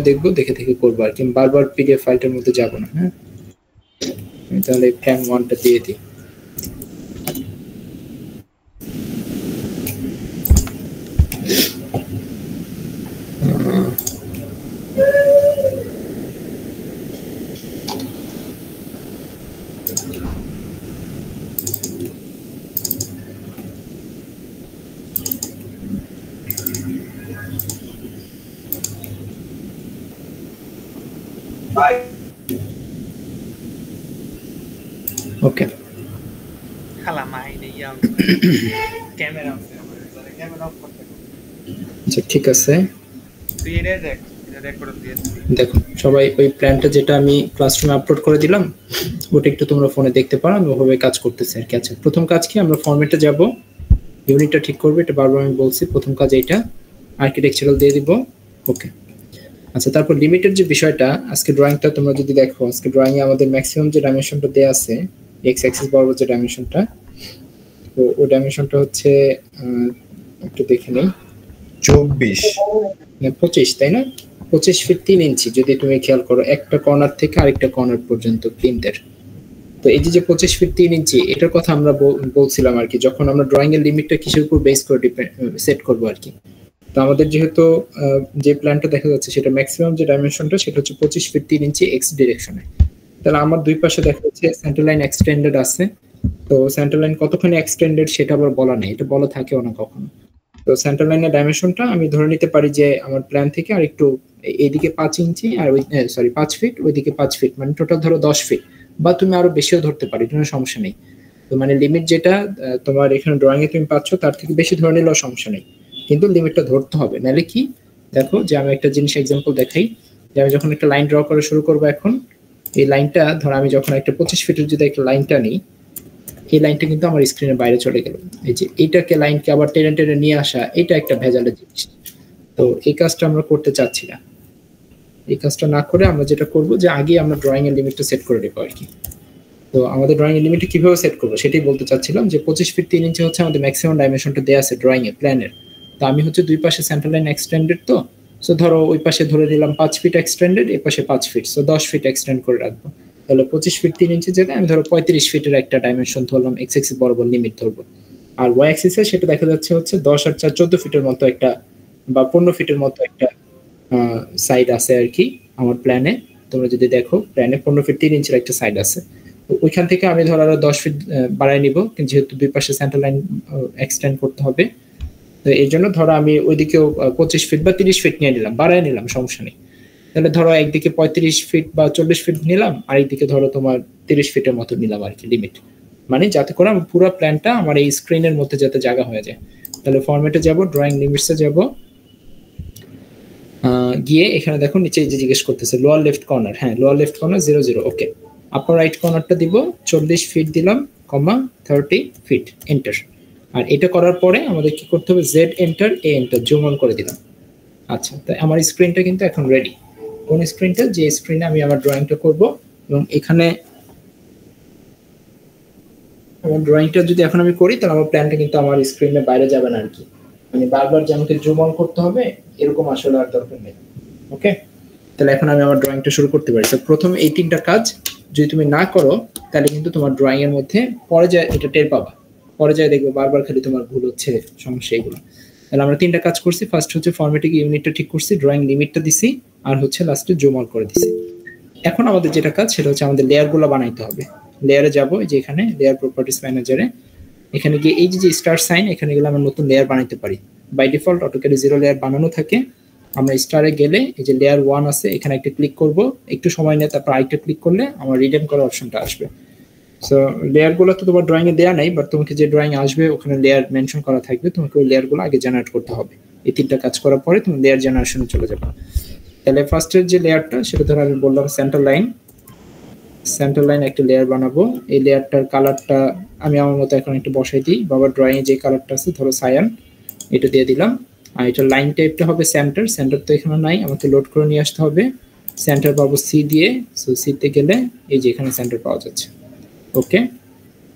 দেখবো, দেখে দেখে করবো আর কি, বারবার পিডিএফ ফাইলটার মধ্যে যাবো না। হ্যাঁ, তাহলে ফ্যান 1টা দিয়ে দিই। ওকে, আচ্ছা ঠিক আছে। দেখো সবাই ওই প্ল্যানটা যেটা আমি ক্লাসরুমে আপলোড করে দিলাম ওটা একটু তোমরা ফোনে দেখতে পারো, আমি ওভাবে কাজ করতেছি আর কি। আচ্ছা, প্রথম কাজ কি, আমরা ফরম্যাটে যাব, ইউনিটটা ঠিক করবে, এটা বারবার আমি বলছি। প্রথম কাজ এইটা, আর্কিটেকচারাল দিয়ে দিব। ওকে, আচ্ছা তারপর লিমিটের যে বিষয়টা, আজকে ড্রয়িংটা তোমরা যদি দেখো, আজকে ড্রয়িং এ আমাদের ম্যাক্সিমাম যে ডাইমেনশনটা দেয়া আছে, এক্স অ্যাক্সিস বরাবর যে ডাইমেনশনটা, তো ওই ডাইমেনশনটা হচ্ছে একটু দেখে নেই, 24 না 25, তাই না? 25 ফিট 3 ইঞ্চি যদি তুমি খেয়াল করো, একটা কর্নার থেকে আরেকটা কর্নার পর্যন্ত প্রিন্টের। তো এই যে 25 ফিট 3 ইঞ্চি, এটার কথা আমরা বলছিলাম আর কি, যখন আমরা ড্রয়িং এর লিমিটটা কিসের উপর বেস করে সেট করবো আর কি। তো আমাদের যেহেতু যে প্ল্যানটা দেখা যাচ্ছে সেটা ম্যাক্সিমাম যে ডাইমেনশনটা সেটা হচ্ছে 25 ফিট 3 ইঞ্চি এক্স ডিরেকশনে। তাহলে আমার দুই পাশে দেখা যাচ্ছে সেন্টার লাইন এক্সটেন্ডেড আছে। তো সেন্টার লাইন কতখানি এক্সটেন্ডেড সেটা আবার বলা নেই, এটা বলা থাকেও না কখনো। তো সেন্টার লাইনের ডাইমেনশনটা আমি ধরে নিতে পারি যে আমার প্ল্যান থেকে আর একটু এইদিকে 5 ইঞ্চি আর ওই 5 ফিট, ওইদিকে 5 ফিট, মানে টোটাল ধরো 10 ফিট, বা তুমি আরো বেশিও ধরতে পারো, কোনো সমস্যা নেই। তো মানে লিমিট যেটা তোমার এখানে ড্রয়িং এ তুমি পাচ্ছ তার থেকে বেশি ধরে নিলেও সমস্যা নেই, কিন্তু লিমিটটা ধরতে হবে। নাহলে কি, দেখো যে আমি একটা জিনিস এক্সাম্পল দেখাই, যে আমি যখন একটা লাইন ড্র করা শুরু করবো, এখন এই লাইনটা ধর আমি যখন একটা 25 ফিটের যদি একটা লাইনটা নিই, এই লাইনটা কিন্তু আমার স্ক্রিনের বাইরে চলে গেল। এই যে এইটাকে লাইনকে আবার টেনে টেনে নিয়ে আসা, এটা একটা ভেজালের জিনিস। তো এই কাজটা আমরা করতে চাচ্ছি না। এই কাজটা না করে আমরা যেটা করবো যে আগে আমরা ড্রয়িং এর লিমিটটা সেট করে দেবো আর কি। তো আমাদের ড্রয়িং এর লিমিটটা কিভাবে সেট করবো সেটাই বলতে চাচ্ছিলাম, যে 25 ফিট 3 ইঞ্চি হচ্ছে আমাদের ম্যাক্সিমাম ডাইমেনশনটা দেয়া আছে ড্রয়িং এর প্ল্যানের। তো আমি হচ্ছে দুই পাশে সেন্টার লাইন এক্সটেন্ডেড, তো সো ধরো ওই পাশে ধরে নিলাম 5 ফিট এক্সটেন্ডেড, এই পাশে 5 ফিট, সো 10 ফিট এক্সটেন্ড করে রাখবো। তাহলে 25 ফিট 3 ইঞ্চি জায়গায় আমি ধরো 35 ফিটের একটা ডাইমেনশন ধরলাম, এক্স অ্যাক্সিস বরাবর লিমিট ধরবো। আর ওয়াই অ্যাক্সিসে সেটা দেখা যাচ্ছে হচ্ছে 10 আর 4 14 ফিটের মতো একটা, বা 15 ফিটের মতো একটা সাইড আছে আর কি আমার প্ল্যানে। তোমরা যদি দেখো প্ল্যানে 15 ফিট 3 ইঞ্চির একটা সাইড আছে। ওইখান থেকে আমি ধর আরো 10 ফিট বাড়ায় নিব, যেহেতু দুই পাশে সেন্টার লাইন এক্সটেন্ড করতে হবে। তো এই জন্য ধরো আমি ওইদিকেও 25 ফিট বা 30 ফিট নিয়ে নিলাম, বাড়ায় নিলাম, সমস্যা নেই। তাহলে ধরো একদিকে 35 ফিট বা 40 ফিট নিলাম, আর একদিকে ধরো তোমার 30 ফিটের মতো নিলাম আর কি লিমিট, মানে যাতে করে আমার পুরো প্ল্যানটা আমার এই স্ক্রিনের মধ্যে যাতে জায়গা হয়ে যায়। তাহলে ফরম্যাটে যাব, ড্রয়িং লিমিটসে যাব, গিয়ে এখানে দেখো নিচে যে জিজ্ঞেস করতেছে লোয়ার লেফট কর্নার, হ্যাঁ লোয়ার লেফট কর্নার 0 0, ওকে। আপার রাইট কর্নারটা দিব 40 ফিট দিলাম, কমা 30 ফিট, এন্টার। আর এটা করার পরে আমাদের কি করতে হবে, Z enter, A enter, zoom on করে দিলাম। আচ্ছা, তাই আমার স্ক্রিনটা কিন্তু এখন রেডি। কোন স্ক্রিনটা, যে স্ক্রিনে আমি আমার ড্রয়িংটা করব। এবং এখানে আমার ড্রয়িংটা যদি এখন আমি করি, তাহলে আমার প্ল্যানটা কিন্তু আমার স্ক্রিনের বাইরে যাবে না আর কি, মানে বারবার যে আমাকে জুম অন করতে হবে এরকম আসলে আর দরকার নেই। ওকে, তাহলে এখন আমি আমার ড্রয়িংটা শুরু করতে পারি। তো প্রথম এই তিনটা কাজ যদি তুমি না করো, তাহলে কিন্তু তোমার ড্রয়িং এর মধ্যে পরে যায় এটা টের পাবা, পরে যায় দেখবে বারবার খালি তোমার ভুল হচ্ছে, সমস্যা এগুলো। তাহলে আমরা তিনটা কাজ করছি। ফার্স্ট হচ্ছে ফরম্যাটিং ইউনিটটা ঠিক করছি, ড্রয়িং লিমিটটা দিছি, আর হচ্ছে লাস্টে জুম আউট করে দিছি। এখন আমাদের যেটা কাজ সেটা হচ্ছে আমাদের লেয়ারগুলো বানাইতে হবে। লেয়ারে যাব, এই যে এখানে লেয়ার প্রপার্টিস ম্যানেজারে, এখানে গিয়ে এই যে স্টার সাইন, এখানে গেলে আমরা নতুন লেয়ার বানাইতে পারি। বাই ডিফল্ট অটোক্যাডে 0 লেয়ার বানানো থাকে। আমরা স্টারে গেলে এই যে লেয়ার 1 আছে, এখানে একটা ক্লিক করব, একটু সময় নিয়ে তারপর আরেকটা ক্লিক করলে আমার রিডেম করার অপশনটা আসবে। সো লেয়ারগুলো তো তোমার ড্রয়িং এ দেয়া নাই, বাট তোমাকে যে ড্রয়িং আসবে ওখানে লেয়ার মেনশন করা থাকবে, তোমাকে ওই লেয়ারগুলো আগে জেনারেট করতে হবে। এই তিনটা কাজ করার পরে তুমি লেয়ার জেনারেশনে চলে যাবে। তাহলে ফার্স্টের যে লেয়ারটা সেটা ধরো আমি বললাম সেন্টার লাইন, সেন্টার লাইন একটা লেয়ার বানাবো। এই লেয়ারটার কালারটা আমি আমার মতো এখন একটু বসাই দিই, বাবার ড্রয়িং এ যে কালারটা আছে ধরো সায়ান, এটা দিয়ে দিলাম। আর এটা লাইন টাইপটা হবে সেন্টার, সেন্টার তো এখানে নাই, আমাকে লোড করে নিয়ে আসতে হবে। সেন্টার পাবো সি দিয়ে, সো সিতে গেলে এই যে এখানে সেন্টার পাওয়া যাচ্ছে। ওকে,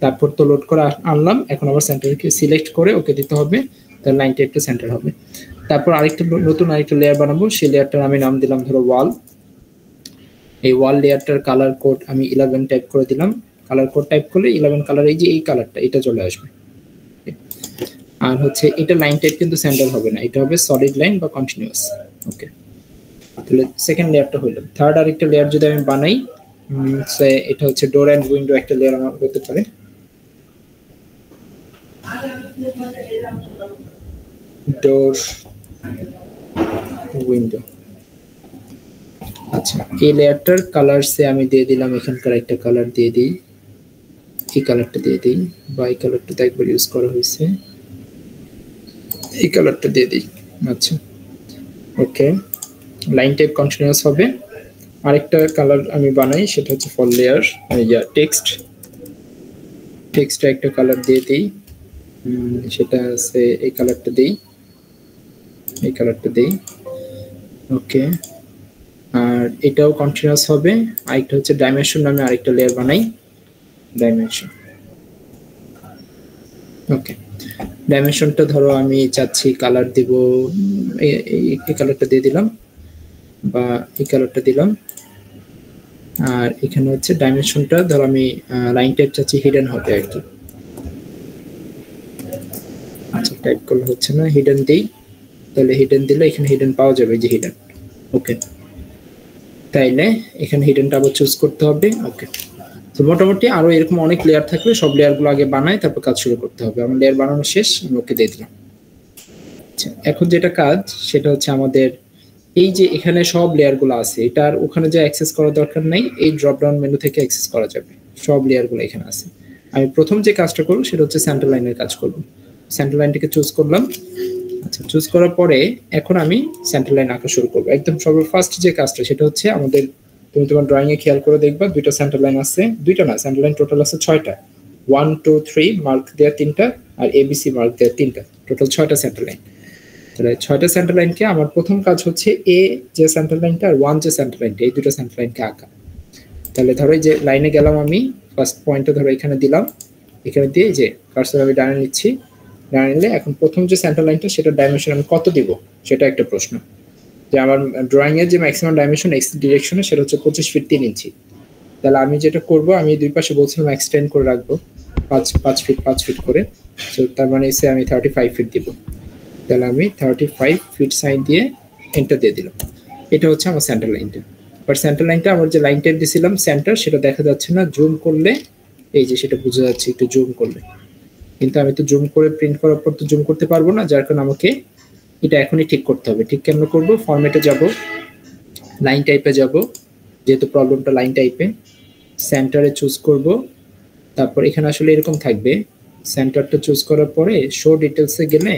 তারপর তো লোড করে আনলাম, এখন আবার সেন্টারকে সিলেক্ট করে ওকে দিতে হবে, তাহলে লাইন টাইপটা সেন্টার হবে। তারপর নতুন আরেকটা লেয়ার বানাবো, সেই লেয়ারটার আমি নাম দিলাম ধরো ওয়াল। এই ওয়াল লেয়ারটার কালার কোড আমি 11 টাইপ করে দিলাম। কালার কোড টাইপ করলে 11 কালার, এই যে এই কালারটা এটা চলে আসবে। আর হচ্ছে এটা লাইন টাইপ কিন্তু সেন্টার হবে না, এটা হবে সলিড লাইন বা কন্টিনিউয়াস। ওকে, তাহলে সেকেন্ড লেয়ারটা হলো। থার্ড আরেকটা লেয়ার যদি আমি বানাই, এটা হচ্ছে ডোর এন্ড উইন্ডো একটা লেয়ার আমার হতে পারে। ডোর উইন্ডো। আচ্ছা, এই লেয়ারটার কালারসে আমি দিয়ে দিলাম এখানকার একটা কালার দিয়ে দিই, এই কালারটা দিয়ে দিই, বা এই কালারটা তো একবার ইউজ করা হয়েছে, এই কালারটা দিয়ে দিই। আচ্ছা, ওকে, লাইন টাইপ কন্টিনিউয়াস হবে। আরেকটা কালার আমি বানাই, সেটা হচ্ছে ফল লেয়ার, টেক্সট। টেক্সটে একটা কালার দিয়ে দিই, সেটা আছে এই কালারটা দিই, এই কালারটা দিই। ওকে, আর এটাও কন্টিনিউয়াস হবে। আরেকটা হচ্ছে ডাইমেনশন নামে আরেকটা লেয়ার বানাই, ডাইমেনশন। ওকে, ডাইমেনশনটা ধরো আমি চাচ্ছি কালার দিব, এই কালারটা দিয়ে দিলাম, বা এই কালারটা দিলাম। আর এখানে হচ্ছে ডাইমেনশনটা ধরো আমি লাইন টাইপ চাচ্ছি হিডেন হবে আর কি। আচ্ছা, টাইপ করলে হচ্ছে না, হিডেন দিই। তাহলে হিডেন দিলে এখানে হিডেন পাওয়া যাবে, যে হিডেন। ওকে, তাইলে এখানে হিডেনটা আবার চুজ করতে হবে। ওকে, তো মোটামুটি আরো এরকম অনেক লেয়ার থাকলে সব লেয়ারগুলো আগে বানাই, তারপর কাজ শুরু করতে হবে। আমার লেয়ার বানানো শেষ, আমি ওকে দিয়ে দিলাম। আচ্ছা, এখন যেটা কাজ সেটা হচ্ছে আমাদের এই যে এখানে সব লেয়ারগুলো আছে, এটার ওখানে যে অ্যাক্সেস করার দরকার নাই, এই ড্রপ ডাউন মেনু থেকে অ্যাক্সেস করা যাবে। সব লেয়ারগুলো এখানে আছে। আমি প্রথম যে কাজটা করব সেটা হচ্ছে সেন্টার লাইনের কাজ করব। সেন্টার লাইনটাকে চুজ করলাম। আচ্ছা, চুজ করার পরে এখন আমি সেন্টার লাইন আঁকা শুরু করব। একদম সর্ব ফার্স্ট যে কাজটা সেটা হচ্ছে আমাদের, তুমি তোমার ড্রয়িং এ খেয়াল করে দেখবা দুইটা সেন্টার লাইন আছে, দুইটা না, সেন্টার লাইন টোটাল আছে 6টা। 1 2 3 মার্ক দেয়া 3টা, আর এবিসি মার্ক দেয়া 3টা, টোটাল 6টা সেন্টার লাইন। তাহলে 6টা সেন্টার লাইনকে আমার প্রথম কাজ হচ্ছে এ যে সেন্টার লাইনটা আর 1 যে সেন্টার লাইনটা, এই দুটো সেন্টার লাইনকে আঁকা। তাহলে ধরো এই যে লাইনে গেলাম আমি, ফার্স্ট পয়েন্টটা ধরো এখানে দিলাম, এখানে দিয়ে যে কার্সর আমি ডানে নিচ্ছি, ডানে নিলে এখন প্রথম যে সেন্টার লাইনটা সেটার ডাইমেনশন আমি কত দিব, সেটা একটা প্রশ্ন। যে আমার ড্রয়িং এর যে ম্যাক্সিমাম ডাইমেনশন এক্স ডিরেকশনে সেটা হচ্ছে 25 ফিট 3 ইঞ্চি। তাহলে আমি যেটা করব, আমি দুই পাশে বলছিলাম এক্সটেন্ড করে রাখবো 5 ফিট 5 ফিট করে। তো তার মানে এসে আমি 35 ফিট দিব। তাহলে আমি 35 ফিট সাইন দিয়ে এন্টার দিয়ে দিলাম। এটা হচ্ছে আমার সেন্টার লাইনটা। বাট সেন্টার লাইনটা আমার যে লাইনটা দিয়েছিলাম সেন্টার, সেটা দেখা যাচ্ছে না। জুম করলে এই যে সেটা বোঝা যাচ্ছে একটু জুম করলে, কিন্তু আমি তো জুম করে প্রিন্ট করার পর তো জুম করতে পারবো না, যার কারণে আমাকে এটা এখনই ঠিক করতে হবে। ঠিক কেমন করবো, ফরম্যাটে যাব, লাইন টাইপে যাব, যেহেতু প্রবলেমটা লাইন টাইপে, সেন্টারে চুজ করব। তারপর এখানে আসলে এরকম থাকবে, সেন্টারটা চুজ করার পরে শো ডিটেলসে গেলে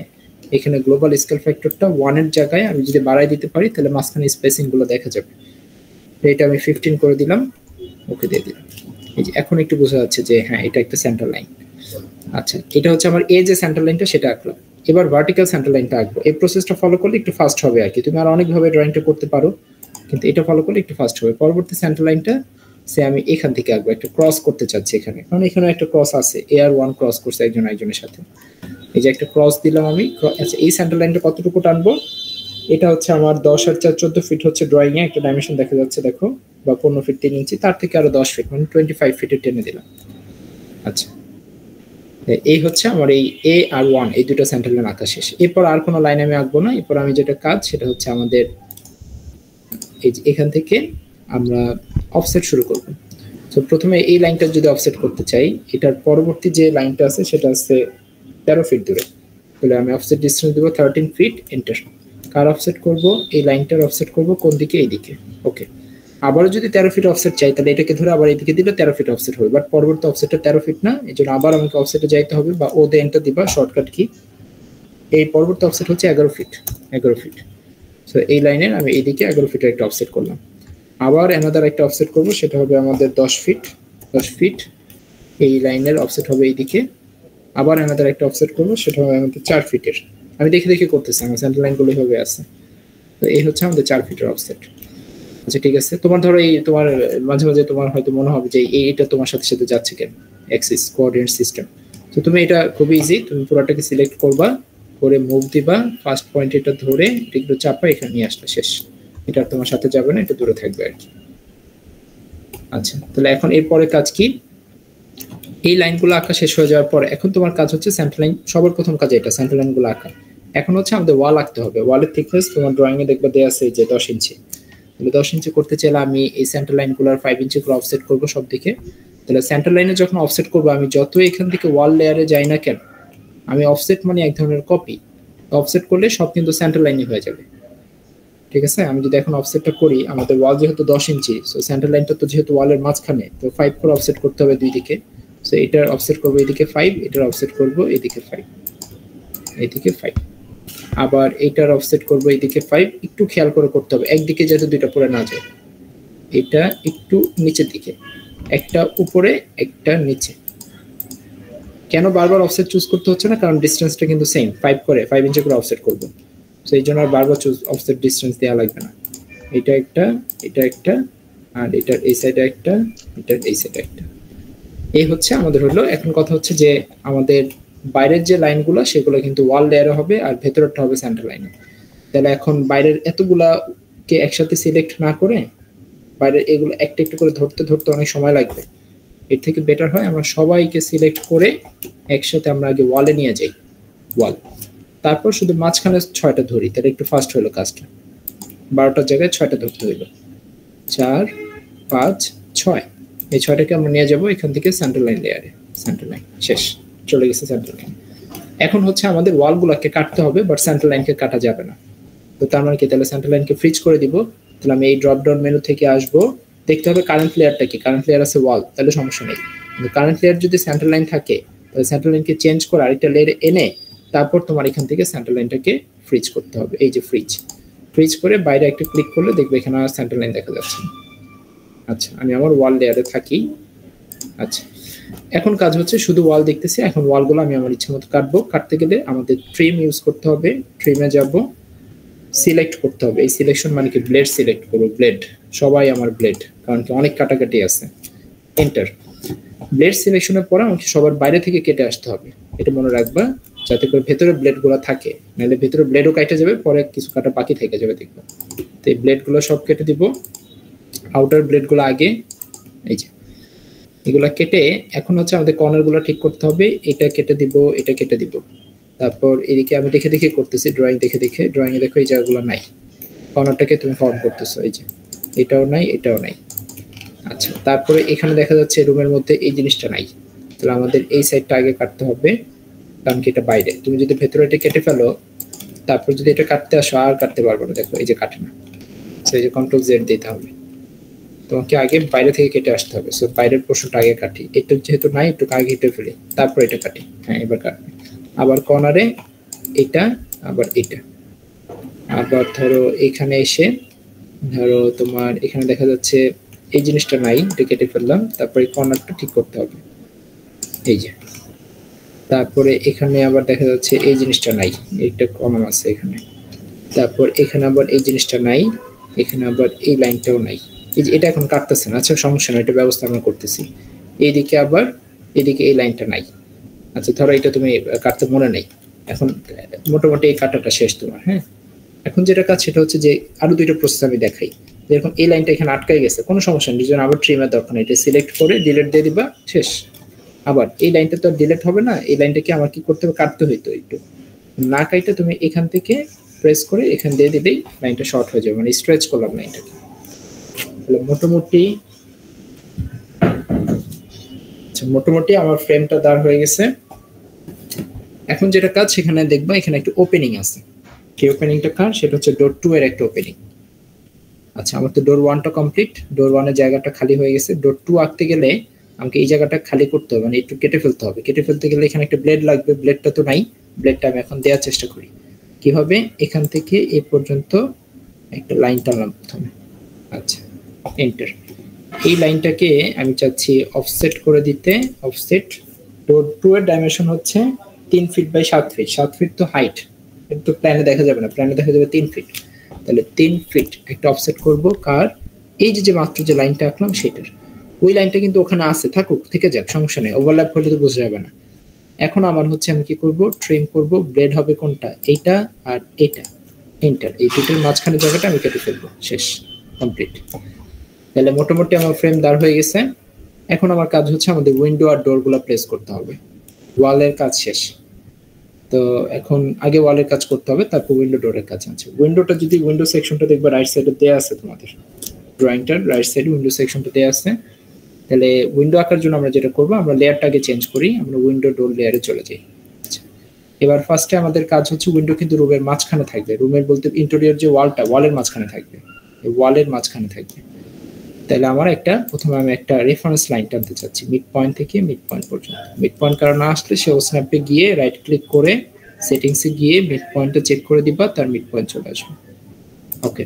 এখানে গ্লোবাল স্কেল ফ্যাক্টরটা 1 এর জায়গায় আমি যদি বাড়াই দিতে পারি তাহলে মাঝখানে স্পেসিং গুলো দেখা যাবে। এটা আমি 15 করে দিলাম, ওকে দিয়ে দিলাম। এই যে এখন একটু বোঝা যাচ্ছে যে হ্যাঁ এটা একটা সেন্টার লাইন। আচ্ছা, এটা হচ্ছে আমার এ যে সেন্টার লাইনটা সেটা আঁকলাম। এবার ভার্টিক্যাল সেন্টার লাইনটা আঁকবো। এই প্রসেসটা ফলো করলে একটু ফাস্ট হবে আর কি। তুমি আর অনেকভাবে ড্রয়িংটা করতে পারো, কিন্তু এটা ফলো করলে একটু ফাস্ট হবে। পরবর্তী সেন্টার লাইনটা সে আমি এখান থেকে আঁকবো, একটা ক্রস করতে চাচ্ছি এখানে, কারণ এখানে একটা ক্রস আছে, এ আর 1 ক্রস করছে একজন একজনের সাথে। এই যে একটা ক্রস দিলাম আমি। আচ্ছা, এই সেন্টার লাইনটা কতটুকু টানবো, এটা হচ্ছে আমার 10 আর 4 14 ফিট হচ্ছে ড্রয়িং এ একটা ডাইমেনশন দেখা যাচ্ছে দেখো, বা 15 ফিট 3 ইঞ্চি, তার থেকে আরো 10 ফিট মানে 25 ফিটে টেনে দিলাম। আচ্ছা, এই হচ্ছে আমার এই এ আর 1 এই দুটো সেন্টার লাইন আঁকা শেষ। এরপর আর কোনো লাইন আমি আঁকবো না। এরপর আমি যেটা কাজ সেটা হচ্ছে আমাদের এই যে এখান থেকে আমরা অফসেট শুরু করব। তো প্রথমে এই লাইনটা যদি অফসেট করতে চাই, এটার পরবর্তী যে লাইনটা আছে সেটা আছে 13 ফিট দূরে। তাহলে আমি অফসেট ডিসটেন্স দেব 13 ফিট, এন্টার। কার অফসেট করব, এই লাইনটার অফসেট করব কোন দিকে, এইদিকে। ওকে, আবারও যদি 13 ফিট অফসেট চাই তাহলে এটাকে ধরে আবার এইদিকে দিলে 13 ফিট অফসেট হবে, বাট পরবর্তী অফসেটটা 13 ফিট না, এই জন্য আবার আমাকে অফসেটে যাইতে হবে, বা ও দে এন্টার দিবা শর্টকাট কি। এই পরবর্তী অফসেট হচ্ছে 11 ফিট, 11 ফিট। সো এই লাইনের আমি এইদিকে 11 ফিটের একটা অফসেট করলাম। আবার অ্যানাদার একটা অফসেট করব, সেটা হবে আমাদের 10 ফিট, 10 ফিট। এই লাইনের অফসেট হবে এইদিকে। আবার অ্যানাদার একটা অফসেট করব, সেটা হবে আমাদের 4 ফিটের। আমি দেখে দেখে করতেছি, আমার সেন্টার লাইনগুলো এইভাবে আছে। তো এই হচ্ছে আমাদের 4 ফিটের অফসেট। আচ্ছা, ঠিক আছে। তোমার ধরো এই তোমার মাঝে মাঝে তোমার হয়তো মনে হবে যে এইটা তোমার সাথে সাথে যাচ্ছে কেন, অ্যাক্সিস কোঅর্ডিনেট সিস্টেম। তো তুমি এটা খুবই ইজি, তুমি পুরোটাকে সিলেক্ট করবা, করে মুভ দিবা, ফার্স্ট পয়েন্ট এটা ধরে একটু চাপা এখানে নিয়ে আসলে শেষ। এটা তোমার সাথে যাবে না, এটা দূরে থাকবে আর কি। আচ্ছা, তাহলে এখন এরপরে কাজ কি? এই লাইনগুলো আঁকা শেষ হয়ে যাওয়ার পর এখন তোমার কাজ হচ্ছে সেন্টার লাইন, সবার প্রথম কাজ এটা, সেন্টার লাইনগুলো আঁকা। এখন হচ্ছে আমাদের ওয়াল আঁকতে হবে। ওয়ালের থিকনেস তোমার ড্রয়িং এ দেখবে দেয়া আছে যে 10 ইঞ্চি। তাহলে 10 ইঞ্চি করতে চাইলে আমি এই সেন্টার লাইনগুলোর 5 ইঞ্চি করে অফসেট করব সব দিকে। তাহলে সেন্টার লাইনে যখন অফসেট করব, আমি যত এখান থেকে ওয়াল লেয়ারে যাই না কেন, আমি অফসেট মানে এক ধরনের কপি, অফসেট করলে সব কিন্তু সেন্টার লাইনে হয়ে যাবে। ঠিক আছে, আমি যদি এখন অফসেটটা করি, আমাদের ওয়াল যেহেতু 10 ইঞ্চি, সো সেন্টার লাইনটা তো যেহেতু ওয়ালের মাঝখানে, তো 5 করে অফসেট করতে হবে দুই দিকে। সো এটার অফসেট করব এদিকে 5, এটার অফসেট করব এদিকে 5, এদিকে 5, আবার এটার অফসেট করব এদিকে 5। একটু খেয়াল করে করতে হবে, একদিকে যাতে দুইটা পড়ে না যায়। এটা একটু নিচের দিকে, একটা উপরে একটা নিচে। কেন বারবার অফসেট চুজ করতে হচ্ছে না? কারণ ডিসটেন্সটা কিন্তু সেম, 5 করে 5 ইঞ্চি করে অফসেট করব। সো এই জন্য আর বারবার চুজ অফসেট ডিসটেন্স দেওয়া লাগবে না। এটা একটা, এটা একটা, আর এটার এই সাইডে একটা, এটার এই সাইডে একটা। এই হচ্ছে আমাদের হলো। এখন কথা হচ্ছে যে আমাদের বাইরের যে লাইনগুলো সেগুলো কিন্তু ওয়াল লেয়ারে হবে, আর ভেতরটা হবে সেন্টার লাইনে। তাহলে এখন বাইরের এতগুলাকে একসাথে সিলেক্ট না করে বাইরের এগুলো একটা একটু করে ধরতে ধরতে অনেক সময় লাগবে। এর থেকে বেটার হয় আমরা সবাইকে সিলেক্ট করে একসাথে আমরা আগে ওয়ালে নিয়ে যাই, ওয়াল, তারপর শুধু মাঝখানে 6টা ধরি। তাহলে একটু ফাস্ট হলো কাজটা, 12টার জায়গায় 6টা ধরতে হইলো। 4, 5, 6, এই 6টাকে আমরা নিয়ে যাব এখান থেকে সেন্টার লাইন লেয়ারে। সেন্টার লাইন শেষ, চলে গেছে সেন্টার লাইন। এখন হচ্ছে আমাদের ওয়ালগুলোকে কাটতে হবে, বাট সেন্টার লাইনকে কাটা যাবে না। তো তার মানে কি? তাহলে সেন্টার লাইনকে ফ্রিজ করে দিব। তাহলে আমি এই ড্রপ ডাউন মেনু থেকে আসবো, দেখতে হবে কারেন্ট লেয়ারটা কি। কারেন্ট লেয়ার আছে ওয়াল, তাহলে সমস্যা নেই। কিন্তু কারেন্ট লেয়ার যদি সেন্টার লাইন থাকে, তাহলে সেন্টার লাইনকে চেঞ্জ করে আরেকটা লেয়ারে এনে তারপর তোমার এখান থেকে সেন্টার লাইনটাকে ফ্রিজ করতে হবে। এই যে ফ্রিজ, ফ্রিজ করে বাইরে একটা ক্লিক করলে দেখবে এখানে সেন্টার লাইন দেখা যাচ্ছে। আচ্ছা, আমি আমার ওয়াল লেয়ারে থাকি। আচ্ছা, এখন কাজ হচ্ছে শুধু ওয়াল দেখতেছি। এখন ওয়ালগুলো আমি আমার ইচ্ছা মতো কাটবো। কাটতে গেলে আমাদের ট্রিম ইউজ করতে হবে। ট্রিমে যাব, সিলেক্ট করতে হবে। এই সিলেকশন মানে কি? ব্লেড সিলেক্ট করবো, ব্লেড, সবাই আমার ব্লেড, কারণ কি অনেক কাটাকাটি আছে। এন্টার। ব্লেড সিলেকশনের পরে আমাকে সবার বাইরে থেকে কেটে আসতে হবে, এটা মনে রাখবা, যাতে করে ভেতরে ব্লেড গুলো থাকে, নাহলে ভেতরে ব্লেডও কেটে যাবে, পরে কিছু কাটা বাকি থেকে যাবে দেখবো। তো এই ব্লেড গুলো সব কেটে দিব। আউটার ব্লেড গুলো আগে, এই যে এগুলা কেটে এখন হচ্ছে আমাদের কর্নার গুলো ঠিক করতে হবে। এটা কেটে দিব, এটা কেটে দিব। তারপর এদিকে আমি দেখে দেখে করতেছি, ড্রয়িং দেখে দেখে। ড্রয়িং এ দেখো এই জায়গাগুলো নাই, কর্নারটাকে তুমি ফর্ম করতেছো, এই যে এটাও নাই, এটাও নাই। আচ্ছা, তারপরে এখানে দেখা যাচ্ছে রুমের মধ্যে এই জিনিসটা নাই, তাহলে আমাদের এই সাইডটা আগে কাটতে হবে, কারণ কি এটা বাইরে। তুমি যদি ভেতরে এটা কেটে ফেলো, তারপর যদি এটা কাটতে আসো আর কাটতে পারবো না, দেখো এই যে কাটে না। সেই যে কন্ট্রোল জেড দিতে হবে, তোমাকে আগে বাইরে থেকে কেটে আসতে হবে। সো বাইরের পোর্শনটা আগে কাটি, এটা যেহেতু নাই একটু আগে কেটে ফেলি, তারপর এটা কাটি। হ্যাঁ, এবার কাটবে। আবার কর্নারে এটা, আবার এটা, আবার ধরো এখানে এসে ধরো তোমার এখানে দেখা যাচ্ছে এই জিনিসটা নাই, এটা কেটে ফেললাম। তারপরে কর্নারটা ঠিক করতে হবে, এই যে। তারপরে এখানে আবার দেখা যাচ্ছে এই জিনিসটা নাই, একটা কমন আছে এখানে। তারপর এখানে আবার এই জিনিসটা নাই, এখানে আবার এই লাইনটাও নাই। এই যে এটা এখন কাটতেছে না, আচ্ছা সমস্যা না, এটা ব্যবস্থা আমরা করতেছি। এইদিকে আবার এদিকে এই লাইনটা নাই। আচ্ছা, ধরো এটা তুমি কাটতে মনে নেই, এখন মোটামুটি এই কাটাটা শেষ তোমার। হ্যাঁ, এখন যেটা কাজ সেটা হচ্ছে যে আরো দুইটা প্রসেস আমি দেখাই। যেরকম এই লাইনটা এখানে আটকাই গেছে, কোনো সমস্যা নেই, জন্য আবার ট্রিমের দরকার নেই, এটা সিলেক্ট করে ডিলিট দিয়ে দিবা, শেষ। আবার এই লাইনটা তো ডিলিট হবে না, এই লাইনটাকে আমার কি করতে হবে? কাটতে হইতো একটু। না কাইটা তুমি এখান থেকে প্রেস করে এখান দিয়ে দিলেই লাইনটা শর্ট হয়ে যাবে, মানে স্ট্রেচ করলাম লাইনটাকে। তাহলে মোটামুটি আমার ফ্রেমটা দাঁড় হয়ে গেছে। এখন যেটা কাজ সেখানে দেখবা এখানে একটা ওপেনিং আছে। কি ওপেনিংটা কার? সেটা হচ্ছে ডোর 2 এর একটা ওপেনিং। আচ্ছা, আমার তো ডোর 1টা কমপ্লিট, ডোর 1 এর জায়গাটা খালি হয়ে গেছে। ডোর 2 আঁকতে গেলে আমাকে এই জায়গাটা খালি করতে হবে, মানে একটু কেটে ফেলতে হবে। কেটে ফেলতে গেলে এখানে একটা ব্লেড লাগবে, ব্লেডটা তো নাই, ব্লেডটা আমি এখন দেওয়ার চেষ্টা করি। কিভাবে? এখান থেকে এই পর্যন্ত একটা লাইন টানলাম প্রথমে। আচ্ছা, এন্টার। এই লাইনটাকে আমি চাচ্ছি অফসেট করে দিতে। অফসেট ডোর 2 এর ডাইমেনশন হচ্ছে 3 ফিট বাই 7 ফিট। 7 ফিট তো হাইট, কিন্তু প্ল্যানে দেখা যাবে না, প্ল্যানে দেখা যাবে 3 ফিট। তাহলে 3 ফিট একটা অফসেট করব। কার? এই যে মাত্র যে লাইনটা আঁকলাম সেটার। ওই লাইনটা কিন্তু ওখানে আছে, থাকুক, থেকে যাক, সমস্যা নেই, ওভারল্যাপ হলে তো বোঝা যাবে না। এখন আমার হচ্ছে আমি কি করব, ট্রিম করব, ব্লেড হবে কোনটা, এইটা আর এইটা, এন্টার। এই দুটোর মাঝখানে জায়গাটা আমি কেটে ফেলবো, শেষ, কমপ্লিট। তাহলে মোটামুটি আমার ফ্রেম দাঁড় হয়ে গেছে। এখন আমার কাজ হচ্ছে আমাদের উইন্ডো আর ডোরগুলো প্লেস করতে হবে। ওয়ালের কাজ শেষ, তো এখন আগে ওয়ালের কাজ করতে হবে, তারপর উইন্ডো ডোরের কাজ আছে। উইন্ডোটা যদি উইন্ডো সেকশনটা দেখবে রাইট সাইডে দেওয়া আছে, তোমাদের ড্রয়িংটার রাইট সাইডে উইন্ডো সেকশনটা দেওয়া আছে। তাহলে উইন্ডো আঁকার জন্য আমরা যেটা করবো, আমরা লেয়ারটাকে চেঞ্জ করি, আমরা উইন্ডো ডোর লেয়ারে চলে যাই। আচ্ছা, এবার ফার্স্টে আমাদের কাজ হচ্ছে উইন্ডো কিন্তু রুমের মাঝখানে থাকবে, রুমের বলতে ইন্টেরিয়র যে ওয়ালটা, ওয়ালের মাঝখানে থাকবে, এই ওয়ালের মাঝখানে থাকবে। তাহলে আমার প্রথমে আমি একটা রেফারেন্স লাইন টানতে চাচ্ছি মিড পয়েন্ট থেকে মিড পয়েন্ট পর্যন্ত। মিড পয়েন্ট কারণ না আসলে সে স্ন্যাপে গিয়ে রাইট ক্লিক করে সেটিংসে গিয়ে মিড পয়েন্টটা চেক করে দিবা, তার মিড পয়েন্ট চলে আসবে। ওকে,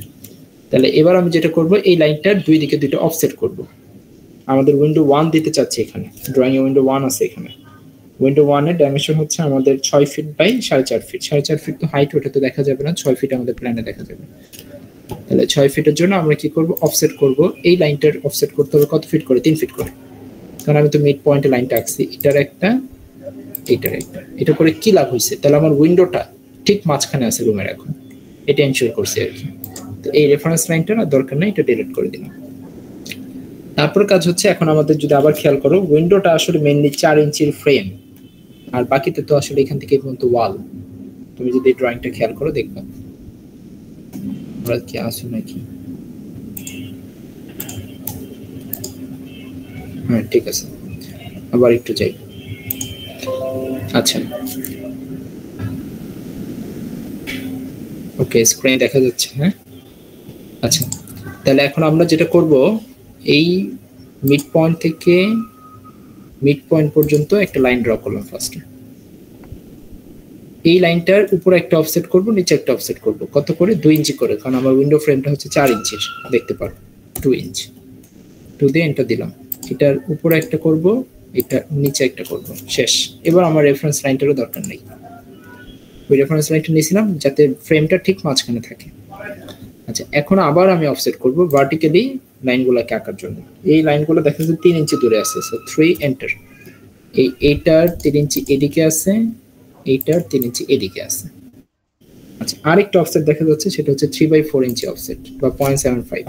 তাহলে এবার আমি যেটা করব, এই লাইনটার দুই দিকে দুইটা অফসেট করব। আমাদের উইন্ডো 1 দিতে চাচ্ছি, এখানে ড্রয়িং এ উইন্ডো 1 আছে। এখানে উইন্ডো 1 এর ডাইমেনশন হচ্ছে আমাদের 6 ফিট বাই 4.5 ফিট। 4.5 ফিট তো হাইট, ওটা তো দেখা যাবে না, 6 ফিট আমাদের প্ল্যানে দেখা যাবে। তাহলে 6 ফিটের জন্য আমরা কি করব, অফসেট করব। এই লাইনটার অফসেট করতে হবে কত ফিট করে, 3 ফিট করে, কারণ আমি তো মিড পয়েন্টে লাইনটা আঁকছি। এটার একটা, এটার একটা, এটা করে কি লাভ হয়েছে, তাহলে আমার উইন্ডোটা ঠিক মাঝখানে আছে রুমের, এখন এটা এনশিওর করছি আর কি। তো এই রেফারেন্স লাইনটা না দরকার নেই, এটা ডিলিট করে দিলাম। তারপর কাজ হচ্ছে, এখন আমাদের যদি আবার খেয়াল করো, উইন্ডোটা আসলে মেইনলি 4 ইঞ্চির ফ্রেম, আর বাকিতে তো আসলে এখান থেকে পর্যন্ত ওয়াল। তুমি যদি ড্রয়িংটা খেয়াল করো দেখবা আমরা কি আসো নাকি। হ্যাঁ ঠিক আছে, আবার একটু যাই। আচ্ছা ওকে, স্ক্রিনে দেখা যাচ্ছে, হ্যাঁ। আচ্ছা, তাহলে এখন আমরা যেটা করব, এই মিড পয়েন্ট থেকে মিড পয়েন্ট পর্যন্ত একটা লাইন ড্র করলাম ফার্স্টে। এই লাইনটার উপরে একটা অফসেট করব, নিচে একটা অফসেট করব, কত করে, 2 ইঞ্চি করে, কারণ আমার উইন্ডো ফ্রেমটা হচ্ছে 4 ইঞ্চির, দেখতে পারো 2 ইঞ্চ। 2 দিয়ে এন্টার দিলাম। এটার উপরে একটা করব, এটা নিচে একটা করব, শেষ। এবার আমার রেফারেন্স লাইনটারও দরকার নেই, ওই রেফারেন্স লাইনটা নিয়েছিলাম যাতে ফ্রেমটা ঠিক মাঝখানে থাকে। আচ্ছা, এখন আবার আমি অফসেট করব ভার্টিক্যালি লাইনগুলোকে আঁকার জন্য। এই লাইনগুলো দেখা যাচ্ছে 3 ইঞ্চি দূরে আছে, সো 3 এন্টার। এইটার 3 ইঞ্চি এদিকে আছে, এইটার 3 ইঞ্চি এদিকে আছে। আচ্ছা, আরেকটা অফসেট দেখা যাচ্ছে, সেটা হচ্ছে 3/4 ইঞ্চি অফসেট বা 0.75।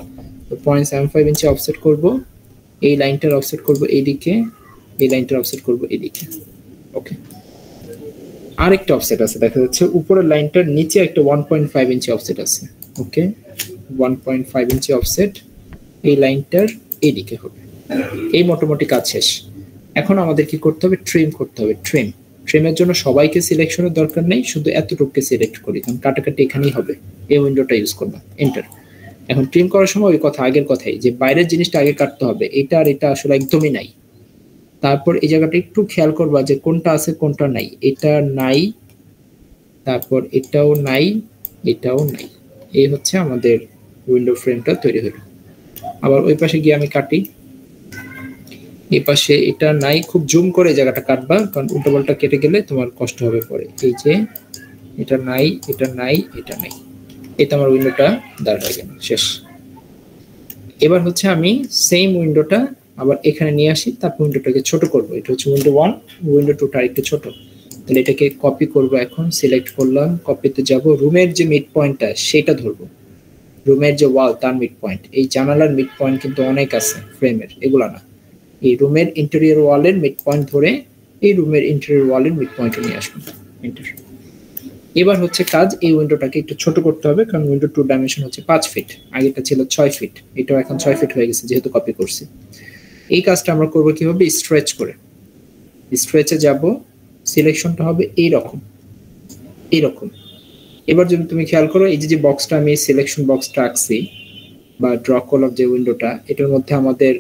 তো 0.75 ইঞ্চি অফসেট করব, এই লাইনটার অফসেট করব এইদিকে, এই লাইনটার অফসেট করব এইদিকে। ওকে, আরেকটা অফসেট আছে দেখা যাচ্ছে উপরের লাইনটার নিচে একটা 1.5 ইঞ্চি অফসেট আছে। ওকে, 1.5 ইঞ্চি অফসেট এই লাইনটার এইদিকে হবে। এই মোটামুটি কাজ শেষ। এখন আমাদের কি করতে হবে, ট্রিম করতে হবে। ট্রিমের জন্য সবাইকে সিলেকশনের দরকার নেই, শুধু এতটুকুকে সিলেক্ট করি, কারণ কাটাকাটি এখানেই হবে। এই উইন্ডোটা ইউজ করবো, এন্টার। এখন ট্রিম করার সময় ওই কথা, আগের কথাই, যে বাইরের জিনিসটা আগে কাটতে হবে, এটা আর এটা আসলে একদমই নাই। তারপর এই জায়গাটা একটু খেয়াল করবা যে কোনটা আছে কোনটা নাই। এটা নাই, তারপর এটাও নাই, এটাও নাই। এই হচ্ছে আমাদের উইন্ডো ফ্রেমটা তৈরি হলো। আবার ওই পাশে গিয়ে আমি কাটি, এই পাশে এটা নাই, খুব জুম করে জায়গাটা কাটবা, কারণ উল্টোপাল্টা কেটে গেলে তোমার কষ্ট হবে পরে। এই যে এটা নাই, এটা নাই, এটা নাই, এটা আমার উইন্ডোটা দাঁড় হয়ে গেল, শেষ। এবার হচ্ছে আমি সেম উইন্ডোটা আবার এখানে নিয়ে আসি, তারপর উইন্ডোটাকে ছোট করব। এটা হচ্ছে উইন্ডো 1, উইন্ডো 2টা একটু ছোট। তাহলে এটাকে কপি করব, এখন সিলেক্ট করলাম, কপিতে যাব, রুমের যে মিড পয়েন্টটা সেটা ধরবো, রুমের যে ওয়াল তার মিড পয়েন্ট। এই জানালার মিড পয়েন্ট কিন্তু অনেক আছে ফ্রেমের, এগুলা না। এই রুমের ইন্টেরিয়র ওয়ালের মিড পয়েন্ট ধরে এই রুমের ইন্টেরিয়র ওয়ালের মিড পয়েন্টে নিয়ে আসবো, এন্টার। এবার হচ্ছে কাজ, এই উইন্ডোটাকে একটু ছোট করতে হবে, কারণ উইন্ডো 2 ডাইমেনশন হচ্ছে 5 ফিট, আগেটা ছিল 6 ফিট, এটাও এখন 6 ফিট হয়ে গেছে যেহেতু কপি করছি। এই কাজটা আমরা করবো কিভাবে, স্ট্রেচ করে। স্ট্রেচে যাব, সিলেকশনটা হবে এইরকম, এইরকম। এবার যদি তুমি খেয়াল করো, এই যে বক্সটা আমি সিলেকশন বক্সটা আঁকছি বা ড্র করলাম যে উইন্ডোটা, এটার মধ্যে আমাদের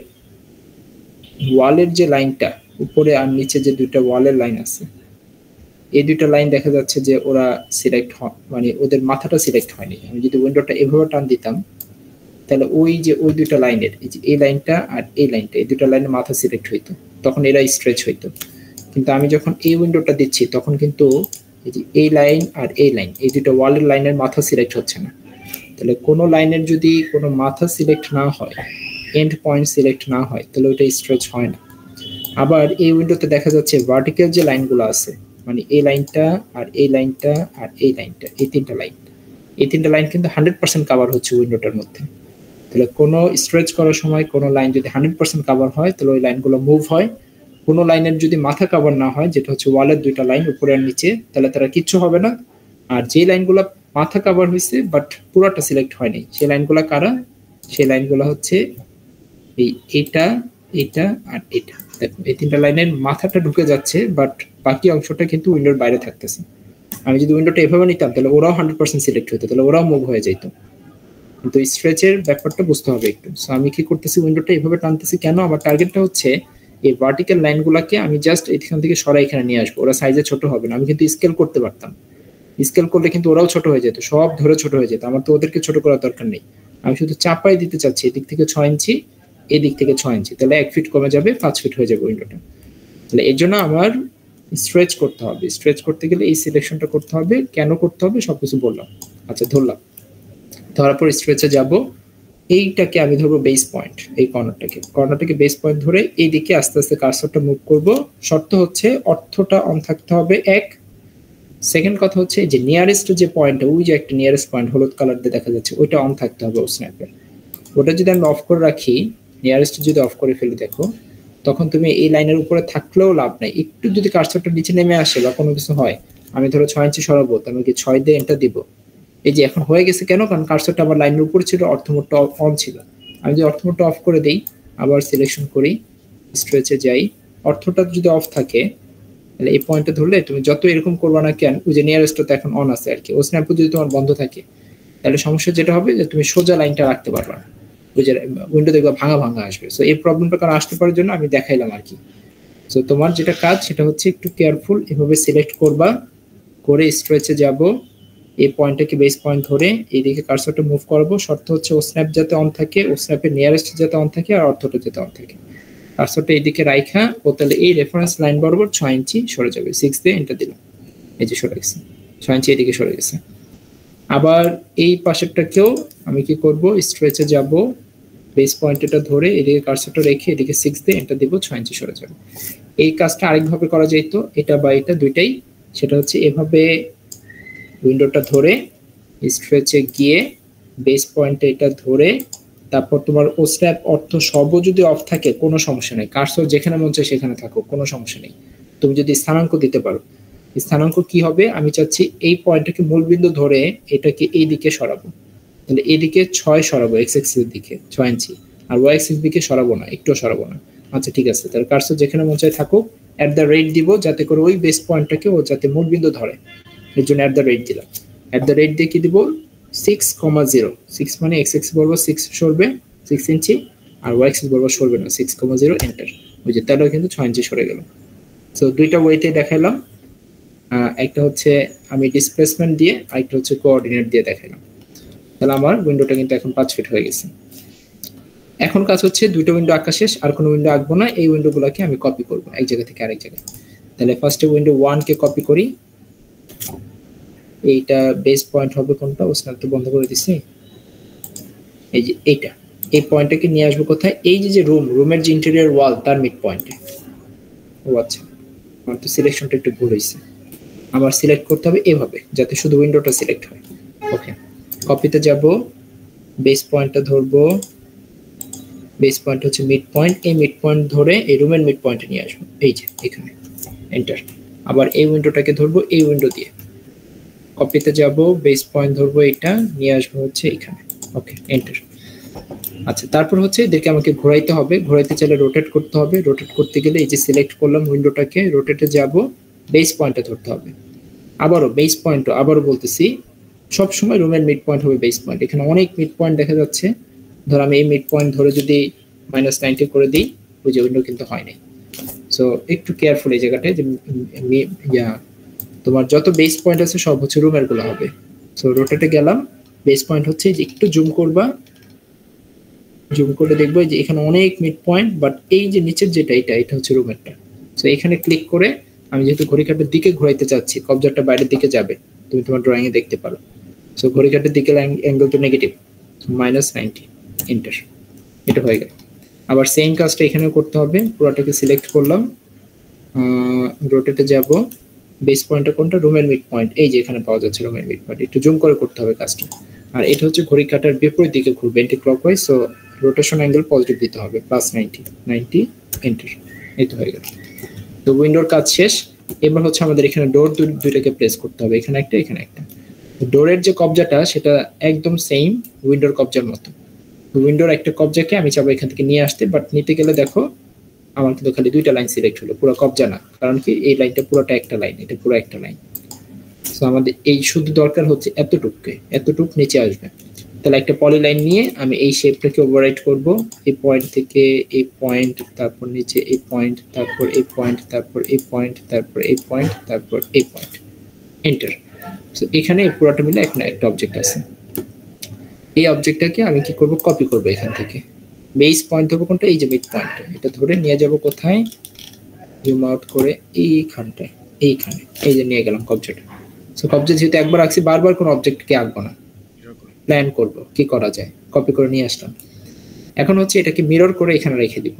ওয়ালের যে লাইনটা উপরে আর নিচে যে দুইটা ওয়ালের লাইন আছে, এই দুইটা লাইন দেখা যাচ্ছে যে ওরা সিলেক্ট মানে ওদের মাথাটা সিলেক্ট হয়নি। আমি যদি উইন্ডোটা এভাবে টান দিতাম, তাহলে ওই যে ওই দুইটা লাইনের, এই যে এই লাইনটা আর এই লাইনটা, এই দুইটা লাইনের মাথা সিলেক্ট হইতো, তখন এরা স্ট্রেচ হইতো। কিন্তু আমি যখন এই উইন্ডোটা দিচ্ছি, তখন কিন্তু এই যে এই লাইন আর এই লাইন, এই দুইটা ওয়ালের লাইনের মাথা সিলেক্ট হচ্ছে না। তাহলে কোনো লাইনের যদি কোনো মাথা সিলেক্ট না হয়, এন্ড পয়েন্ট সিলেক্ট না হয়, তাহলে ওইটা স্ট্রেচ হয় না। আবার এই উইন্ডোতে দেখা যাচ্ছে ভার্টিক্যাল যে লাইনগুলো আছে, মানে এই লাইনটা আর এই লাইনটা আর এই লাইনটা, এই তিনটা লাইন কিন্তু 100% কভার হচ্ছে উইন্ডোটার মধ্যে। তাহলে কোনো স্ট্রেচ করার সময় কোনো লাইন যদি 100% কভার হয় তাহলে ওই লাইনগুলো মুভ হয়। কোনো লাইনের যদি মাথা কভার না হয়, যেটা হচ্ছে ওয়ালের দুইটা লাইন উপরে আর নিচে, তাহলে তারা কিচ্ছু হবে না। আর যে লাইনগুলো মাথা কভার হয়েছে বাট পুরোটা সিলেক্ট হয়নি, সেই লাইনগুলো কারা? সেই লাইনগুলো হচ্ছে এইটা, এটা আর এটা। দেখো এই তিনটা লাইনের মাথাটা ঢুকে যাচ্ছে বাট বাকি অংশটা কিন্তু উইন্ডোর বাইরে থাকতেছে। আমি যদি উইন্ডোটা এভাবে নিতাম তাহলে ওরাও 100% সিলেক্ট হতো, তাহলে ওরাও মুভ হয়ে যেত। কিন্তু স্ট্রেচের ব্যাপারটা বুঝতে হবে একটু। সো আমি কি করতেছি, উইন্ডোটা এভাবে টানতেছি কেন? আমার টার্গেটটা হচ্ছে এই ভার্টিক্যাল লাইনগুলোকে আমি জাস্ট এখান থেকে সরাই এখানে নিয়ে আসবো। ওরা সাইজে ছোট হবে না। আমি কিন্তু স্কেল করতে পারতাম, স্কেল করলে কিন্তু ওরাও ছোট হয়ে যেত, সব ধরে ছোট হয়ে যেত। আমার তো ওদেরকে ছোট করার দরকার নেই। আমি শুধু চাপাই দিতে চাচ্ছি এদিক থেকে 6 ইঞ্চি, এদিক থেকে 6 ইঞ্চি, তাহলে 1 ফিট কমে যাবে, 5 ফিট হয়ে যাবে উইন্ডোটা। তাহলে এর জন্য আমার স্ট্রেচ করতে হবে। স্ট্রেচ করতে গেলে এই সিলেকশনটা করতে হবে। কেন করতে হবে সবকিছু বললাম। আচ্ছা ধরলাম, ধরার পর স্ট্রেচে যাব। এইটাকে আমি ধরবো বেস পয়েন্ট, এই কর্নারটাকে বেস পয়েন্ট ধরে এইদিকে আস্তে আস্তে কার্সরটা মুভ করব। শর্ত হচ্ছে অর্থটা অন থাকতে হবে, এক। সেকেন্ড কথা হচ্ছে যে নিয়ারেস্ট যে পয়েন্ট, ওই যে একটা নিয়ারেস্ট পয়েন্ট হলুদ কালার দিয়ে দেখা যাচ্ছে, ওইটা অন থাকতে হবে ও স্ন্যাপের। ওটা যদি আমি অফ করে রাখি, নিয়ারেস্ট যদি অফ করে ফেলি, দেখো তখন তুমি এই লাইনের উপরে থাকলেও লাভ নাই। একটু যদি কার্সরটা নিচে নেমে আসে বা কোনো কিছু হয়, আমি ধরো 6 ইঞ্চি সরাবো, তাহলে কি 6 দিয়ে এন্টার দিব। এই যে এখন হয়ে গেছে কেন? কারণ কার্সরটা আমার লাইনের উপরে ছিল, অর্থ মোডটা অন ছিল। আমি যদি অর্থ মোডটা অফ করে দিই, আবার সিলেকশন করি, স্ট্রেচে যাই, অর্থটা যদি অফ থাকে তাহলে এই পয়েন্টটা ধরলে তুমি যত এরকম করবা না কেন, ওই যে নিয়ারেস্টটা তো এখন অন আছে আর কি, ও স্ন্যাপও যদি তোমার বন্ধ থাকে তাহলে সমস্যা যেটা হবে যে তুমি সোজা লাইনটা রাখতে পারবা না, ওই যে উইন্ডো দেখবা ভাঙা ভাঙা আসবে। সো এই প্রবলেমটা কারণ আসতে পারার জন্য আমি দেখাইলাম আর কি। সো তোমার যেটা কাজ সেটা হচ্ছে একটু কেয়ারফুল এভাবে সিলেক্ট করবা, করে স্ট্রেচে যাব, এই পয়েন্টটাকে বেস পয়েন্ট ধরে এইদিকে কার্সরটা মুভ করবো। শর্ত হচ্ছে ও স্ন্যাপ যাতে অন থাকে, ও স্ন্যাপের নিয়ারেস্ট যাতে অন থাকে, আর অর্থটা যাতে অন থাকে। কার্সরটা এইদিকে রাইখা ও তাহলে এই রেফারেন্স লাইন বরাবর 6 ইঞ্চি সরে যাবে। 6 দিয়ে এন্টার দিলাম, এই যে সরে গেছে 6 ইঞ্চি, এদিকে সরে গেছে। আবার এই পাশেরটাকেও আমি কি করব, স্ট্রেচে যাব, বেস পয়েন্টটা ধরে এদিকে কার্সরটা রেখে এদিকে 6 দিয়ে এন্টার দিব, 6 ইঞ্চি সরে যাবে। এই কাজটা আরেকভাবে করা যেত, এটা বা এটা দুইটাই। সেটা হচ্ছে এভাবে উইন্ডোটা ধরে স্ট্রেচে গিয়ে বেস পয়েন্টে এটা ধরে, তারপর তোমার ও স্ন্যাপ অর্থ সবও যদি অফ থাকে কোনো সমস্যা নেই, কার্সর যেখানে মন চায় সেখানে থাকো, কোনো সমস্যা নেই। তুমি যদি স্থানাঙ্ক দিতে পারো, স্থানাঙ্ক কি হবে, আমি চাচ্ছি এই পয়েন্টটাকে মূলবিন্দু ধরে এটাকে এই দিকে সরাবো, তাহলে এইদিকে 6 সরাবো এক্স এক্সিস দিকে 6 ইঞ্চি, আর ওয়াই এক্সিস দিকে সরাবো না, একটু সরাবো না। আচ্ছা ঠিক আছে, তাহলে কার্সর যেখানে মন চায় থাকুক, এট দ্য রেট দিব যাতে করে ওই বেস পয়েন্টটাকে ও যাতে মূলবিন্দু ধরে, এর জন্য এট দ্য রেট দিলাম। এট দ্য রেট দিয়ে কি দিব, 6,0, 6 মানে এক্স এক্সিস বলবো 6 সরবে 6 ইঞ্চি, আর ওয়াই এক্সিস বলবো সরবে না 6,0, এন্টার। ওই যে তাহলে কিন্তু 6 ইঞ্চি সরে গেল। সো দুইটা ওয়েতে দেখাইলাম, একটা হচ্ছে আমি ডিসপ্লেসমেন্ট দিয়ে, আরেকটা হচ্ছে কোঅর্ডিনেট দিয়ে দেখাইলাম। তাহলে আমার উইন্ডোটা কিন্তু এখন 5 ফিট হয়ে গেছে। এখন কাজ হচ্ছে দুটো উইন্ডো আঁকা শেষ, আর কোনো উইন্ডো আঁকবো না। এই উইন্ডোগুলোকে আমি কপি করব এক জায়গা থেকে আরেক জায়গায়। তাহলে ফার্স্টে উইন্ডো 1 কে কপি করি, এইটা বেস পয়েন্ট হবে কোনটা, ও স্ন্যাপ তো বন্ধ করে দিছি, এই যে এইটা, এই পয়েন্টটাকে নিয়ে আসবো কোথায়, এই যে রুমের যে ইন্টেরিয়র ওয়াল তার মিড পয়েন্টে। ও আচ্ছা, আমার তো সিলেকশনটা একটু ভুল হয়েছে, আবার সিলেক্ট করতে হবে এভাবে যাতে শুধু উইন্ডোটা সিলেক্ট হয়। ওকে, কপিতে যাব, বেস পয়েন্টটা ধরবো, বেস পয়েন্ট হচ্ছে মিড পয়েন্ট, এই মিড পয়েন্ট ধরে এই রুমের মিড পয়েন্টে নিয়ে আসবো, এই যে এখানে এন্টার। আবার এই উইন্ডোটাকে ধরবো এই উইন্ডো দিয়ে, কপিতে যাব, বেস পয়েন্ট ধরবো, এটা নিয়ে আসবো হচ্ছে এখানে। ওকে এন্টার। আচ্ছা তারপর হচ্ছে এদেরকে আমাকে ঘোরাইতে হবে, ঘোরাইতে চাইলে রোটেট করতে হবে। রোটেট করতে গেলে এই যে সিলেক্ট করলাম উইন্ডোটাকে, রোটেটে যাব, বেস পয়েন্টে ধরতে হবে। আবারও বেস পয়েন্ট, আবারও বলতেছি সবসময় রুমের মিড পয়েন্ট হবে বেস পয়েন্ট। এখানে অনেক মিড পয়েন্ট দেখা যাচ্ছে, ধর আমি এই মিড পয়েন্ট ধরে যদি -90 করে দিই, ওই যে উইন্ডো কিন্তু হয় নাই। সো একটু কেয়ারফুল এই জায়গাটায়, যে তোমার যত বেস পয়েন্ট আছে সব হচ্ছে রুমের গুলো হবে। সো রোটেটে গেলাম, বেস পয়েন্ট হচ্ছে যে একটু জুম করবা, জুম করে দেখবো যে এখানে অনেক মিড পয়েন্ট, বাট এই যে নিচের যেটা এটা হচ্ছে রুমেরটা। সো এখানে ক্লিক করে আমি যেহেতু ঘড়িকাঁটার দিকে ঘোরাইতে চাচ্ছি, কবজারটা বাইরের দিকে যাবে, তুমি তোমার ড্রয়িং এ দেখতে পারো। সো ঘড়িকাঁটার দিকে অ্যাঙ্গেল তো নেগেটিভ, -90, এন্টার। এটা হয়ে গেল। আবার সেম কাজটা এখানেও করতে হবে, পুরোটাকে সিলেক্ট করলাম, রোটেটে যাব, বেস পয়েন্টটা কোনটা, রুমের মিড পয়েন্ট, এই যে এখানে পাওয়া যাচ্ছে রুমের মিড পয়েন্ট, একটু জুম করে করতে হবে কাজটা। আর এটা হচ্ছে ঘড়ি কাঁটার বিপরীত দিকে ঘুরবে, anti clockwise, so rotation angle positive দিতে হবে, +90 এন্টার, এই তো হয়ে গেল। তো উইন্ডোর কাজ শেষ। এবার হচ্ছে আমাদের এখানে ডোর দুইটাকে প্লেস করতে হবে, এখানে একটা এখানে একটা। ডোরের যে কবজাটা সেটা একদম সেম উইন্ডোর কবজার মতো। উইন্ডোর একটা কবজাকে আমি চাবো এখান থেকে নিয়ে আসতে, বাট নিতে গেলে দেখো আমার কিন্তু খালি দুইটা লাইন সিলেক্ট হলো, পুরো কবজা না, কারণ কি এই লাইনটা পুরোটা একটা লাইন, এটা পুরো একটা লাইন। সো আমাদের এই শুধু দরকার হচ্ছে এতটুক নিচে আসবে। তাহলে একটা পলি লাইন নিয়ে আমি এই শেপটাকে ওভাররাইট করব, এই পয়েন্ট থেকে এই পয়েন্ট, তারপর নিচে এই পয়েন্ট, তারপর এই পয়েন্ট, তারপর এই পয়েন্ট, তারপর এই পয়েন্ট, তারপর এই পয়েন্ট, এন্টার। সো এখানে পুরোটা মিলে এখানে একটা অবজেক্ট আছে। এই অবজেক্টটাকে আমি কি করব, কপি করব এখান থেকে। বেস পয়েন্ট হবে কোনটা, এই যে মিড পয়েন্ট, এটা ধরে নিয়ে যাব কোথায়, জুম আউট করে এইখানটায়, এইখানে, এই যে নিয়ে গেলাম কবজেক্ট। সো কবজেক্ট যেহেতু একবার আঁকছি, বারবার কোনো অবজেক্টকে আঁকবো না, প্ল্যান করব কি করা যায়, কপি করে নিয়ে আসলাম। এখন হচ্ছে এটাকে মিরর করে এখানে রেখে দিব।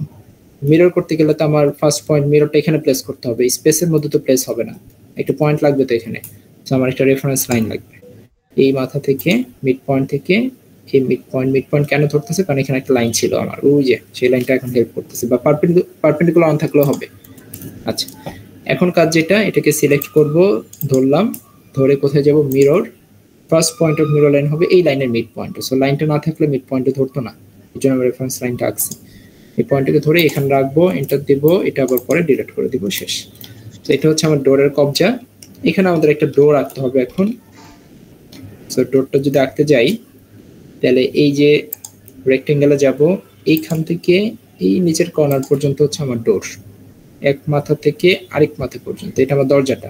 মিরর করতে গেলে তো আমার ফার্স্ট পয়েন্ট মিররটা এখানে প্লেস করতে হবে, স্পেসের মধ্যে তো প্লেস হবে না, একটা পয়েন্ট লাগবে তো এখানে। সো আমার একটা রেফারেন্স লাইন লাগবে, এই মাথা থেকে মিড পয়েন্ট থেকে এই মিড পয়েন্ট কেন ধরতেছে, কারণ এখানে একটা লাইন ছিল আমার, ওই যে সেই লাইনটা এখন হেল্প করতেছে, বা পারপেন্ডিকুলার অন থাকলেও হবে। আচ্ছা, এখন কাজ যেটা, এটাকে সিলেক্ট করব, ধরলাম, ধরে কোথায় যাব, mirror, first point of mirror line হবে এই লাইনের মিড পয়েন্ট। সো লাইনটা না থাকলে মিড পয়েন্টে ধরতো না, এই জন্য আমি রেফারেন্স লাইনটা আঁকছি। এই পয়েন্টটাকে ধরে এখানে রাখবো, এন্টার দিব, এটা আবার পরে ডিলিট করে দিব, শেষ। তো এটা হচ্ছে আমার ডোরের কবজা। এখানে আমাদের একটা ডোর আঁকতে হবে এখন। সো ডোরটা যদি আঁকতে যাই, তাহলে এই যে রেক্টেঙ্গেলে যাব, এইখান থেকে এই নিচের কর্নার পর্যন্ত হচ্ছে আমার ডোর, এক মাথা থেকে আরেক মাথা পর্যন্ত, এটা আমার দরজাটা।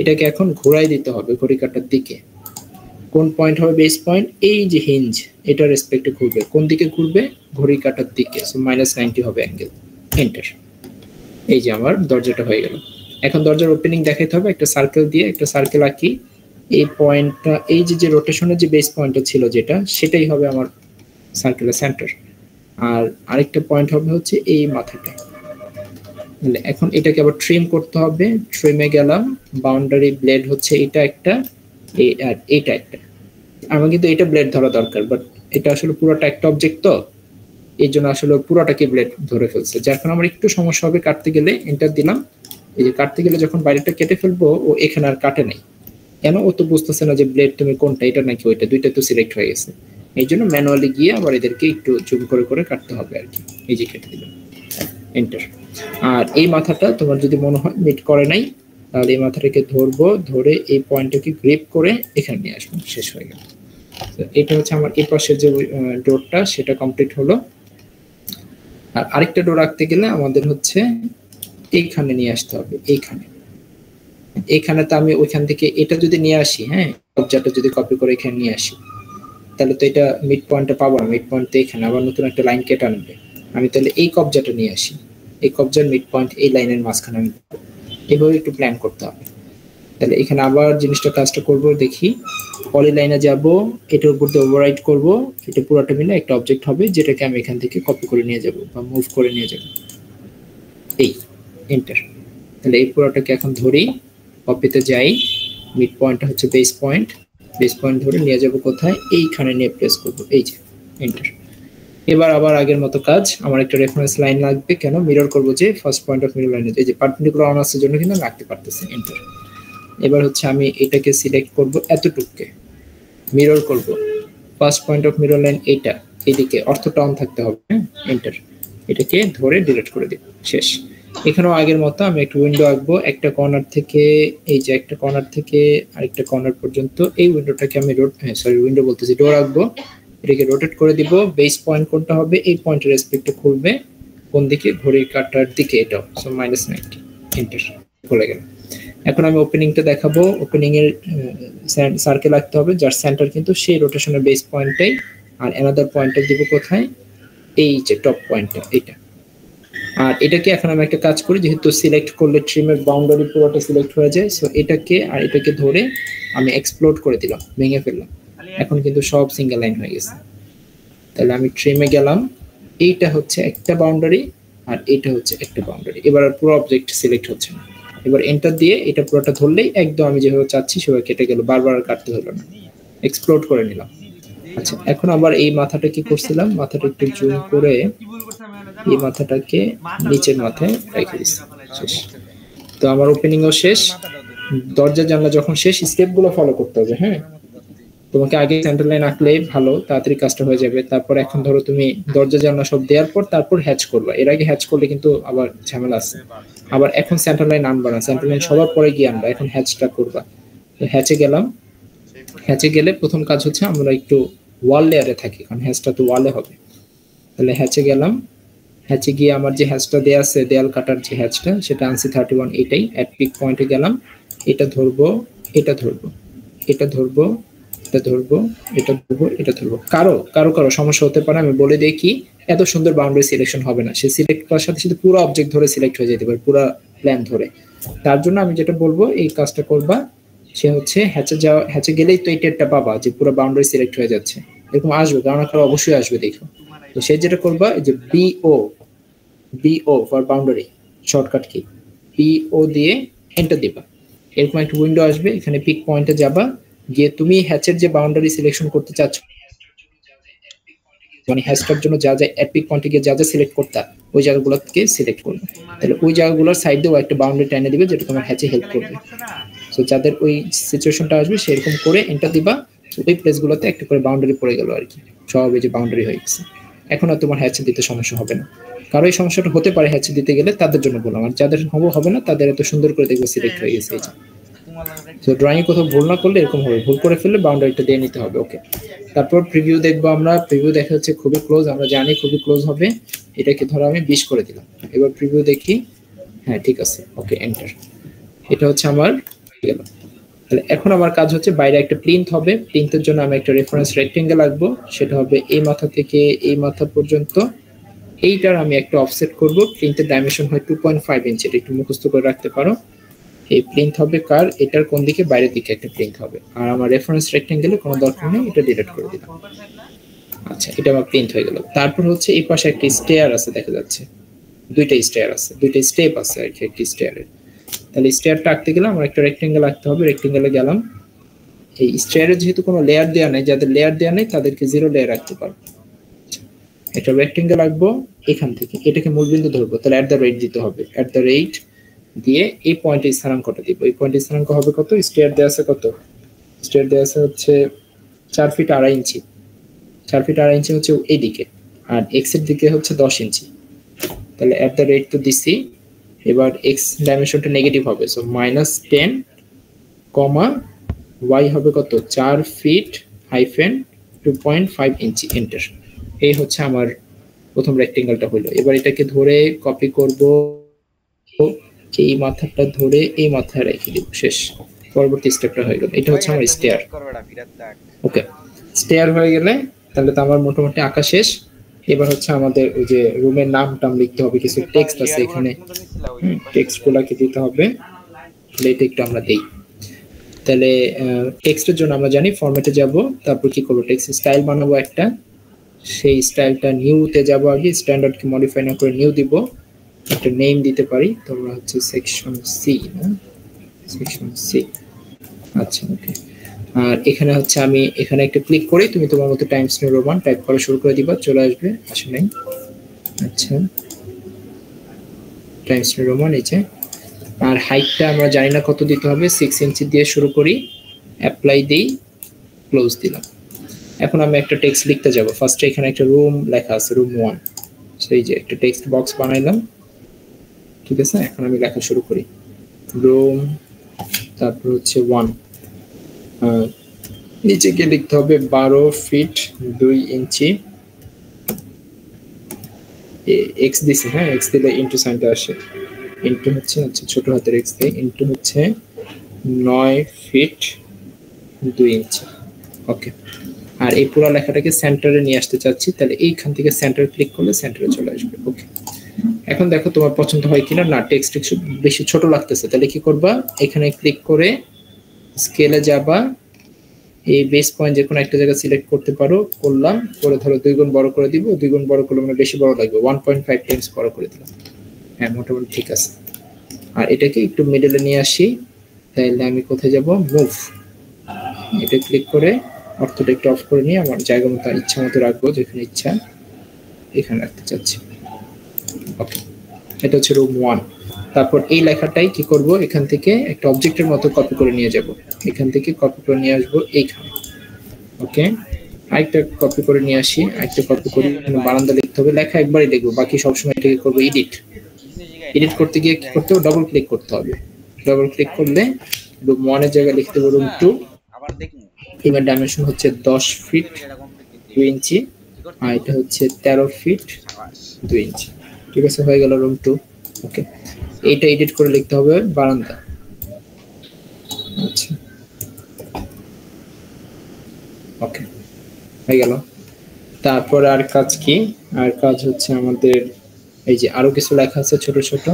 এটাকে এখন ঘোরাই দিতে হবে ঘড়ি কাঁটার দিকে। কোন পয়েন্ট হবে বেস পয়েন্ট, এই যে হিঞ্জ, এটা রেসপেক্টে ঘুরবে, কোন দিকে ঘুরবে, ঘড়ি কাঁটার দিকে। সো -90 হবে অ্যাঙ্গেল, এন্টার। এই যে আমার দরজাটা হয়ে গেল। এখন দরজার ওপেনিং দেখাতে হবে, একটা সার্কেল দিয়ে একটা সার্কেল আঁকি। এই পয়েন্টটা, এই যে রোটেশনের যে বেস পয়েন্টটা ছিল যেটা, সেটাই হবে আমার সার্কেলের সেন্টার। আর আরেকটা পয়েন্ট হবে হচ্ছে এই মাথাটা। এখন এটাকে আবার ট্রিম করতে হবে, ট্রিমে গেলাম, বাউন্ডারি ব্লেড হচ্ছে এটা একটা, আর এইটা একটা। আমার কিন্তু এটা ব্লেড ধরা দরকার, বাট এটা আসলে পুরোটা একটা অবজেক্ট, তো এই জন্য আসলে পুরোটাকে ব্লেড ধরে ফেলছে, যার কারণে আমার একটু সমস্যা হবে কাটতে গেলে। এন্টার দিলাম, এই যে কাটতে গেলে যখন বাইরেটা কেটে ফেলবো, ও এখানে আর কাটে নাই কেন, ও তো বুঝতেছে না যে ব্লেড তুমি কোনটা, এটা নাকি ওইটা, দুইটা তো সিলেক্ট হয়ে গেছে। এই জন্য ম্যানুয়ালি গিয়ে আবার এদেরকে একটু জুম করে করে কাটতে হবে আর কি। এই যে কেটে দিলাম, এন্টার। আর এই মাথাটা তোমার যদি মনে হয় মিট করে নাই, তাহলে এই মাথাটাকে ধরবো, ধরে এই পয়েন্টটাকে গ্রিপ করে এখানে নিয়ে আসবো, শেষ হয়ে গেল। এটা হচ্ছে আমার এই পাশের যে ডোরটা, সেটা কমপ্লিট হলো। আর আরেকটা ডোর রাখতে গেলে আমাদের হচ্ছে এইখানে নিয়ে আসতে হবে, এইখানে তো আমি ওইখান থেকে এটা যদি নিয়ে আসি, হ্যাঁ, কবজাটা যদি কপি করে এখানে নিয়ে আসি, তাহলে তো এটা মিড পয়েন্টে পাবো না, মিড পয়েন্ট এখানে আবার নতুন একটা লাইন কেটে আনবে। আমি তাহলে এই কবজাটা নিয়ে আসি, এই কবজার মিড পয়েন্ট এই লাইনের মাঝখানে আমি এইভাবে একটু প্ল্যান করতে হবে। তাহলে এখানে আবার জিনিসটা কাজটা করব, দেখি পলি লাইনে যাব, এটার উপর দিয়ে ওভাররাইট করব, এটা পুরোটা মিলে একটা অবজেক্ট হবে, যেটাকে আমি এখান থেকে কপি করে নিয়ে যাব বা মুভ করে নিয়ে যাব, এই এন্টার। তাহলে এই পুরোটাকে এখন ধরি, কপিতে যাই, মিড পয়েন্টটা হচ্ছে বেস পয়েন্ট ধরে নিয়ে যাব কোথায়, এইখানে নিয়ে প্রেস করব, এই যে এন্টার। এবার আবার আগের মতো কাজ, আমার একটা রেফারেন্স লাইন লাগবে, কেন মিরর করব যে ফার্স্ট পয়েন্ট অফ মিরর লাইনে, এই যে পারপেন্ডিকুলার অনার্সের জন্য কিন্তু রাখতে পারতেছি, এন্টার। এবার হচ্ছে আমি এটাকে সিলেক্ট করব, এতটুকুকে মিরর করব, first point of mirror line এইটা, এইদিকে অর্থটা অন থাকতে হবে, এন্টার। এটাকে ধরে ডিলিট করে দিব, শেষ। এখানেও আগের মতো আমি একটা উইন্ডো আঁকবো, একটা কর্নার থেকে, এই যে একটা কর্নার থেকে আরেকটা কর্নার পর্যন্ত, এই উইন্ডোটাকে আমি উইন্ডো বলতেছি, ডোর আঁকবো, এটাকে রোটেট করে দিব। বেস পয়েন্ট কোনটা হবে, এই পয়েন্টের রেসপেক্টে খুলবে, কোন দিকে, ঘড়ির কাঁটার দিকে, এটাও। সো -90, এন্টার, খুলে গেল। এখন আমি ওপেনিংটা দেখাবো, ওপেনিং এর সার্কেল আঁকতে হবে, যার সেন্টার কিন্তু সেই রোটেশনের বেস পয়েন্টটাই। আর অ্যানাদার পয়েন্টটা দিব কোথায়, এই যে টপ পয়েন্টটা, এটা। আর এটাকে এখন আমি একটা কাজ করি, যেহেতু সিলেক্ট করলে ট্রিমের বাউন্ডারি পুরোটা সিলেক্ট হয়ে যায়, সো এটাকে আর এটাকে ধরে আমি এক্সপ্লোড করে দিলাম, ভেঙে ফেললাম। এখন কিন্তু সব সিঙ্গেল লাইন হয়ে গেছে। তাহলে আমি ট্রিমে গেলাম, এইটা হচ্ছে একটা বাউন্ডারি আর এটা হচ্ছে একটা বাউন্ডারি। এবার আর পুরো অবজেক্ট সিলেক্ট হচ্ছে না। এবার এন্টার দিয়ে এটা পুরোটা ধরলেই একদম আমি যেভাবে চাচ্ছি সেভাবে কেটে গেল, বারবার আর কাটতে হলো না, এক্সপ্লোড করে নিলাম। আচ্ছা, এখন আবার এই মাথাটা কি করছিলাম, মাথাটা একটু জুম করে এই মাথাটাকে নিচের মাথায় রেখে দিচ্ছি। শেষ। তো আমার ওপেনিংও শেষ, দরজা জানলা যখন শেষ, স্টেপ গুলো ফলো করতে হবে। হ্যাঁ, তোমাকে আগে সেন্টার লাইন আঁকলে ভালো, তাড়াতাড়ি কাজটা হয়ে যাবে। তারপর এখন ধরো তুমি দরজা জানলা সব দেওয়ার পর তারপর হ্যাচ করবা, এর আগে হ্যাচ করলে কিন্তু আবার ঝামেলা আছে। আবার এখন সেন্টার লাইন আনবা না, সেন্টার লাইন সবার পরে গিয়ে আনবা, এখন হ্যাচটা করবা। তো হ্যাচে গেলাম, হ্যাচে গেলে প্রথম কাজ হচ্ছে আমরা একটু ওয়াল লেয়ারে থাকি, কারণ হ্যাচটা তো ওয়ালে হবে। তাহলে হ্যাচে গেলাম, হ্যাচে গিয়ে আমার যে হ্যাচটা দেয়া আছে দেয়াল কাটার যে হ্যাচটা, সেটা আনসি 31, এটাই অ্যাট পিক পয়েন্টে গেলাম। এটা ধরবো, এটা ধরবো, এটা ধরবো, এটা ধরবো, এটা ধরবো, এটা ধরবো। কারো কারো কারো সমস্যা হতে পারে, আমি বলে দিই কি, এত সুন্দর বাউন্ডারি সিলেকশন হবে না, সে সিলেক্ট করার সাথে সাথে পুরো অবজেক্ট ধরে সিলেক্ট হয়ে যেতে পারে, পুরো প্ল্যান ধরে। তার জন্য আমি যেটা বলবো, এই কাজটা করবা, সে হচ্ছে হ্যাচে যাওয়া, হ্যাচে গেলেই তো এই টেটটা পাবা যে পুরো বাউন্ডারি সিলেক্ট হয়ে যাচ্ছে, এরকম আসবে, কারণ কারো অবশ্যই আসবে, দেখো। তো সে যেটা করবা, এই যে BO, BO for boundary shortcut কি, বিও দিয়ে এন্টার দিবা, এরকম একটা উইন্ডো আসবে। এখানে পিক পয়েন্টে যাবা, গিয়ে তুমি হ্যাচের যে বাউন্ডারি সিলেকশন করতে চাচ্ছ, মানে হ্যাশটার জন্য যা যা এপিক পয়েন্টে গিয়ে যা যা সিলেক্ট করতে, ওই জায়গাগুলোকে সিলেক্ট করবে। তাহলে ওই জায়গাগুলোর সাইড দিয়েও একটা বাউন্ডারি টেনে দিবে, যেটা তোমার হ্যাচে হেল্প করবে। সো যাদের ওই সিচুয়েশনটা আসবে সেরকম করে এন্টার দিবা, ওই প্লেসগুলোতে একটা করে বাউন্ডারি পড়ে গেল আর কি, সব এই যে বাউন্ডারি হয়ে গেছে। এখন আর তোমার হ্যাচে দিতে সমস্যা হবে না। কারো এই সমস্যাটা হতে পারে হ্যাচে দিতে গেলে, তাদের জন্য বললাম। আর যাদের হবে না, তাদের এত সুন্দর করে দেখবে সিলেক্ট হয়ে গেছে। এই যে তো ড্রয়িং কোথাও ভুল না করলে এরকম হবে, ভুল করে ফেললে বাউন্ডারিটা দিয়ে নিতে হবে। ওকে, তারপর প্রিভিউ দেখবো আমরা। প্রিভিউ দেখা যাচ্ছে খুবই ক্লোজ, আমরা জানি খুবই ক্লোজ হবে। এটাকে ধরো আমি 20 করে দিলাম। এবার প্রিভিউ দেখি, হ্যাঁ ঠিক আছে, ওকে এন্টার। এটা হচ্ছে আমার গেল। তাহলে এখন আমার কাজ হচ্ছে বাইরে একটা প্লিন্থ হবে, প্লিন্থের জন্য আমি একটা রেফারেন্স রেক্টেঙ্গেল আঁকবো, সেটা হবে এই মাথা থেকে এই মাথা পর্যন্ত। এইটার আমি একটা অফসেট করব, প্লিন্থের ডাইমেনশন হয় 2.5 ইঞ্চি, এটা একটু মুখস্থ করে রাখতে পারো। এই প্লিন্থ হবে কার, এটার কোন দিকে, বাইরের দিকে একটা প্লিন্থ হবে। আর আমার রেফারেন্স রেক্টেঙ্গেলে কোনো দরকার নেই, এটা ডিলিট করে দিলাম। আচ্ছা, এটা আমার প্লিন্থ হয়ে গেল। তারপর হচ্ছে এই পাশে একটা স্টেয়ার আছে, দেখা যাচ্ছে দুইটা স্টেয়ার আছে, দুইটা স্টেপ আছে আর কি একটা স্টেয়ারের। তাহলে স্টেয়ারটা আঁকতে গেলে আমার একটা রেক্টেঙ্গেল আঁকতে হবে, রেক্টেঙ্গেলে গেলাম। এই স্টেয়ারের যেহেতু কোনো লেয়ার দেওয়া নেই, যাদের লেয়ার দেওয়া নেই তাদেরকে 0 লেয়ার রাখতে পারবো। এটা রেক্টেঙ্গেল আঁকবো এখান থেকে, এটাকে মূলবিন্দু ধরবো, তাহলে @@ দিতে হবে, @ দিয়ে এই পয়েন্টে স্থানাঙ্কটা দিব। এই পয়েন্টে স্থানাঙ্ক হবে কত, স্টেয়ার দেওয়া আছে কত, স্টেয়ার দেওয়া আছে হচ্ছে 4 ফিট 2.5 ইঞ্চি, 4 ফিট 2.5 ইঞ্চি হচ্ছে এইদিকে, আর এক্স এর দিকে হচ্ছে 10 ইঞ্চি। তাহলে @ তো দিছি। এবার এক্স ডাইমেনশনটা নেগেটিভ হবে, সো -10 কমা ওয়াই হবে কত, 4 ফিট হাইফেন 2.5 ইঞ্চি, এন্টার। এই হচ্ছে আমার প্রথম রেক্টেঙ্গেলটা হলো। এবার এটাকে ধরে কপি করব, এই মাথাটা ধরে এই মাথায় রেখে দিব, শেষ। পরবর্তী স্টেপটা হয়ে গেল, এটা হচ্ছে আমার স্টেয়ার। ওকে, স্টেয়ার হয়ে গেলে তাহলে তো আমার মোটামুটি আঁকা শেষ। এবার হচ্ছে আমাদের ওই যে রুমের নাম টাম লিখতে হবে, কিছু টেক্সট আছে এখানে, টেক্সটগুলোকে দিতে হবে। এটা একটু আমরা দেই। তাহলে টেক্সটের জন্য আমরা জানি ফরম্যাটে যাব, তারপর কি করবো, টেক্সট স্টাইল বানাবো একটা, সেই স্টাইলটা নিউতে যাব, আগে স্ট্যান্ডার্ডকে মডিফাই না করে নিউ দিব, একটা নেম দিতে পারি, তোমরা হচ্ছে সেকশন সি না, সেকশন সি। আচ্ছা ওকে, আর এখানে হচ্ছে আমি এখানে একটা ক্লিক করে তুমি তোমার মতো টাইমস নিউ রোমান টাইপ করা শুরু করে দিবা, চলে আসবে, আসে নাই। আচ্ছা, টাইমস নিউ রোমান এই যে। আর হাইটটা আমরা জানি না কত দিতে হবে, 6 ইঞ্চি দিয়ে শুরু করি, অ্যাপ্লাই দেই, ক্লোজ দিলাম। এখন আমি একটা টেক্সট লিখতে যাব। ফার্স্টে এখানে একটা রুম লেখা আছে, রুম 1, সেই যে একটা টেক্সট বক্স বানাইলাম, ঠিক আছে। এখন আমি লেখা শুরু করি, রুম, তারপর হচ্ছে 1, নিচে গিয়ে লিখতে হবে 12 ফিট 2 ইঞ্চি, এক্স দিছি, হ্যাঁ এক্স দিলে ইনটু সাইনটা আসে, ইনটু হচ্ছে আচ্ছা ছোট হাতের এক্স দিয়ে, ইনটু হচ্ছে 9 ফিট 2 ইঞ্চি। ওকে, আর এই পুরো লেখাটাকে সেন্টারে নিয়ে আসতে চাচ্ছি, তাহলে এইখান থেকে সেন্টার ক্লিক করলে সেন্টারে চলে আসবে। ওকে, এখন দেখো তোমার পছন্দ হয় কিনা, না টেক্সট একটু বেশি ছোট লাগতেছে, তাহলে কি করবা, এখানে ক্লিক করে স্কেলে যাবা, এই বেস পয়েন্ট যে কোনো একটা জায়গা সিলেক্ট করতে পারো, করলাম, করে ধরো 2 গুণ বড় করে দিব, 2 গুণ বড় করলে মানে বেশি বড় লাগবে, 1.5 টাইমস বড় করে দিলাম। হ্যাঁ মোটামুটি ঠিক আছে। আর এটাকে একটু মিডলে নিয়ে আসি, তাহলে আমি কোথায় যাব, মুভ, এটা ক্লিক করে অর্থটা একটু অফ করে নিয়ে আমার জায়গা মতো ইচ্ছা মতো রাখবো, যেখানে ইচ্ছা এখানে রাখতে চাচ্ছি। ওকে, এটা হচ্ছে রুম 1। তারপর এই লেখাটাই কি করব, এখান থেকে একটা অবজেক্টের মতো কপি করে নিয়ে যাব, এখান থেকে কপি করে নিয়ে আসবো এইখানে। ওকে, আরেকটা কপি করে নিয়ে আসি, আরেকটা কপি করে বারান্দা লিখতে হবে, লেখা একবারই লিখবো, বাকি সবসময় এটাকে করবো এডিট। এডিট করতে গিয়ে কি করতে হবে, ডবল ক্লিক করতে হবে, ডবল ক্লিক করলে রুম 1 এর জায়গায় লিখতে হবে রুম 2। এবার ডাইমেনশন হচ্ছে 10 ফিট 2 ইঞ্চি, আর এটা হচ্ছে 13 ফিট 2 ইঞ্চি। ঠিক আছে, হয়ে গেল রুম 2। ওকে, এইটা এডিট করে লিখতে হবে বারান্দা। আচ্ছা, ওকে, হয়ে গেল। তারপর আর কাজ কি, আর কাজ হচ্ছে আমাদের এই যে আরো কিছু লেখা আছে ছোট ছোট,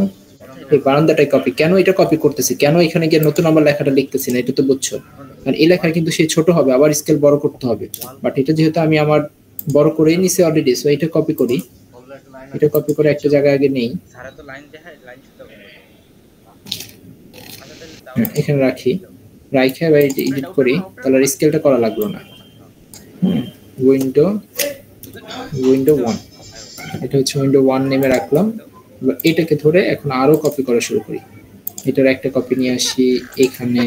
এই বারান্দাটাই কপি। কেন এটা কপি করতেছি, কেন এখানে গিয়ে নতুন আবার লেখাটা লিখতেছি না, এটা তো বুঝছো। কারণ এই লেখা কিন্তু সেই ছোট হবে, আবার স্কেল বড় করতে হবে, বাট এটা যেহেতু আমি আমার বড় করেই নিছি অলরেডি, সো এটা কপি করি, এটা কপি করে একটা জায়গায় আগে নেই, এখানে রাখি, রাইখে এবার এডিট করি, তাহলে স্কেলটা করা লাগলো না। উইন্ডো 1, এটা হচ্ছে উইন্ডো 1 নেমে রাখলাম। এবার এটাকে ধরে এখন আরো কপি করা শুরু করি, এটার একটা কপি নিয়ে আসি এখানে,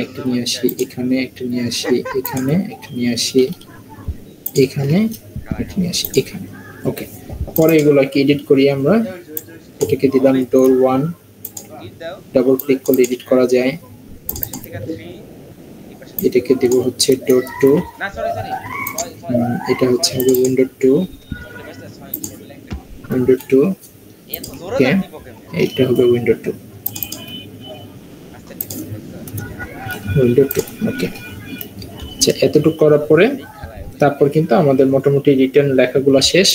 একটা নিয়ে আসি এখানে, একটা নিয়ে আসি এখানে, একটা নিয়ে আসি এখানে, একটা নিয়ে আসি এখানে। ওকে, পরে এগুলোকে এডিট করি আমরা, এটাকে দিলাম ডোর 1, ডাবল ক্লিক করলে এডিট করা যায়। এটাকে দেব হচ্ছে ডোর 2, এটা হচ্ছে হবে উইন্ডো 2, উইন্ডো 2। ওকে, এটা হবে উইন্ডো 2, উইন্ডো 2। ওকে, আচ্ছা, এতটুকু করার পরে তারপর কিন্তু আমাদের মোটামুটি রিটার্ন লেখাগুলো শেষ।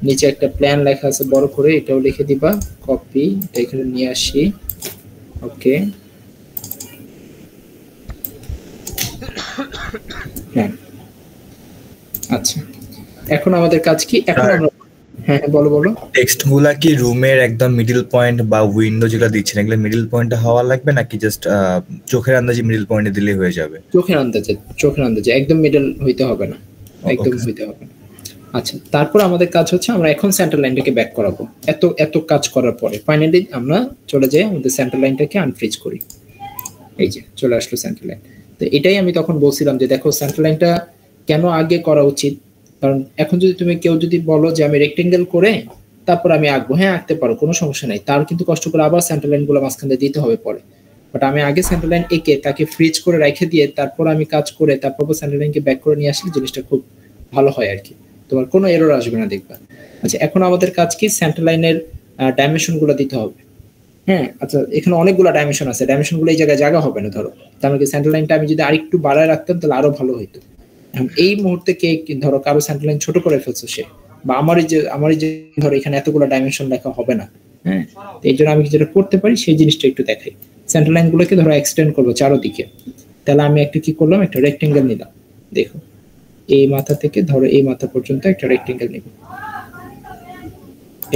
নিচে একটা প্ল্যান লেখা আছে বড় করে, এটাও লিখে দিবা, কপি, এটা এখানে নিয়ে আসি। ওকে, হ্যাঁ, আচ্ছা, এখন আমাদের কাজ কি, এখন আমরা হ্যাঁ বলো বলো। টেক্সটগুলা কি রুমের একদম মিডল পয়েন্ট বা উইন্ডো যেটা দিচ্ছেন এগুলো মিডল পয়েন্টে হওয়া লাগবে, নাকি জাস্ট চোখের আন্দাজে মিডল পয়েন্টে দিলেই হয়ে যাবে? চোখের আন্দাজে, চোখের আন্দাজে, একদম মিডল হইতে হবে না, একদম হইতে হবে না। আচ্ছা, তারপর আমাদের কাজ হচ্ছে আমরা এখন সেন্টার লাইনটাকে ব্যাক করাবো। এত কাজ করার পরে ফাইনালি আমরা চলে যাই আমাদের সেন্টার লাইনটাকে আনফ্রিজ করি। এই যে চলে আসলো সেন্টার লাইন। তো এটাই আমি তখন বলছিলাম যে দেখো সেন্টার লাইনটা কেন আগে করা উচিত, কারণ এখন যদি তুমি কেউ যদি বলো যে আমি রেক্টেঙ্গেল করে তারপর আমি আঁকবো, হ্যাঁ আঁকতে পারো, কোনো সমস্যা নাই, তার কিন্তু কষ্ট করে আবার সেন্টার লাইনগুলো মাঝখানে দিতে হবে পরে। বাট আমি আগে সেন্টার লাইন এঁকে তাকে ফ্রিজ করে রেখে দিয়ে তারপর আমি কাজ করে তারপর সেন্টার লাইনকে ব্যাক করে নিয়ে আসলে জিনিসটা খুব ভালো হয় আর কি, তোমার কোনো এরর আসবে না দেখবা। আচ্ছা, এখন আমাদের কাজ কি, সেন্টার লাইনের ডাইমেনশন গুলো দিতে হবে। হ্যাঁ, আচ্ছা, এখানে অনেকগুলো ডাইমেনশন আছে, ডাইমেনশন গুলো এই জায়গায় জায়গা হবে না, ধরো তার মানে সেন্টার লাইনটা আমি যদি আরেকটু বাড়ায় রাখতাম তাহলে আরো ভালো হতো। এই মুহূর্তে কে ধরো কারো সেন্টার লাইন ছোট করে ফেলছো সে, বা আমারই যে ধরো এখানে এতগুলো ডাইমেনশন লেখা হবে না, হ্যাঁ, এই জন্য আমি যেটা করতে পারি সেই জিনিসটা একটু দেখাই। সেন্টার লাইন গুলোকে ধরো এক্সটেন্ড করবো চারোদিকে, তাহলে আমি একটা কি করলাম, একটা রেক্টেঙ্গেল নিলাম, দেখো এই মাথা থেকে ধরো এই মাথা পর্যন্ত একটা রেক্টেঙ্গেল নিব,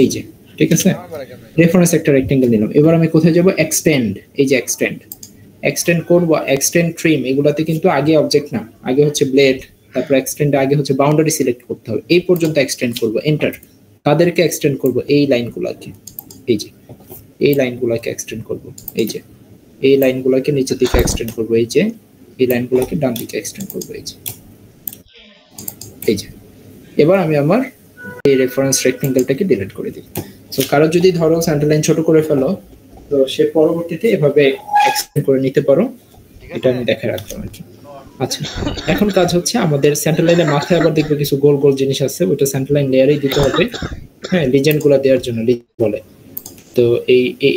এই যে, ঠিক আছে, রেফারেন্স একটা রেক্টেঙ্গেল নিলাম। এবার আমি কোথায় যাব, এক্সটেন্ড, এই যে এক্সটেন্ড করব, এক্সটেন্ড ট্রিম, এগুলাতে কিন্তু আগে অবজেক্ট না, আগে হচ্ছে ব্লেড, তারপর এক্সটেন্ড আগে হচ্ছে বাউন্ডারি সিলেক্ট করতে হবে, এই পর্যন্ত এক্সটেন্ড করব, এন্টার। কাদেরকে এক্সটেন্ড করব, এই লাইনগুলোকে, এই যে এই লাইনগুলোকে এক্সটেন্ড করব, এই যে এই লাইনগুলোকে নিচের দিকে এক্সটেন্ড করব, এই যে এই লাইনগুলোকে ডান দিকে এক্সটেন্ড করব, এই যে এই যে। এবার আমি আমার এই রেফারেন্স রেক্টেঙ্গেলটাকে ডিলিট করে দিই। সো কারো যদি ধরো সেন্টার লাইন ছোট করে ফেলো, তো সে পরবর্তীতে এভাবে এক্সটেন্ড করে নিতে পারো, এটা আমি দেখে রাখলাম আর কি। আচ্ছা, এখন কাজ হচ্ছে আমাদের সেন্টার লাইনের মাথায় আবার দেখবে কিছু গোল গোল জিনিস আছে, ওইটা সেন্টার লাইন লেয়ারেই দিতে হবে, হ্যাঁ, লিজেন্ড গুলা দেওয়ার জন্য বলে। তো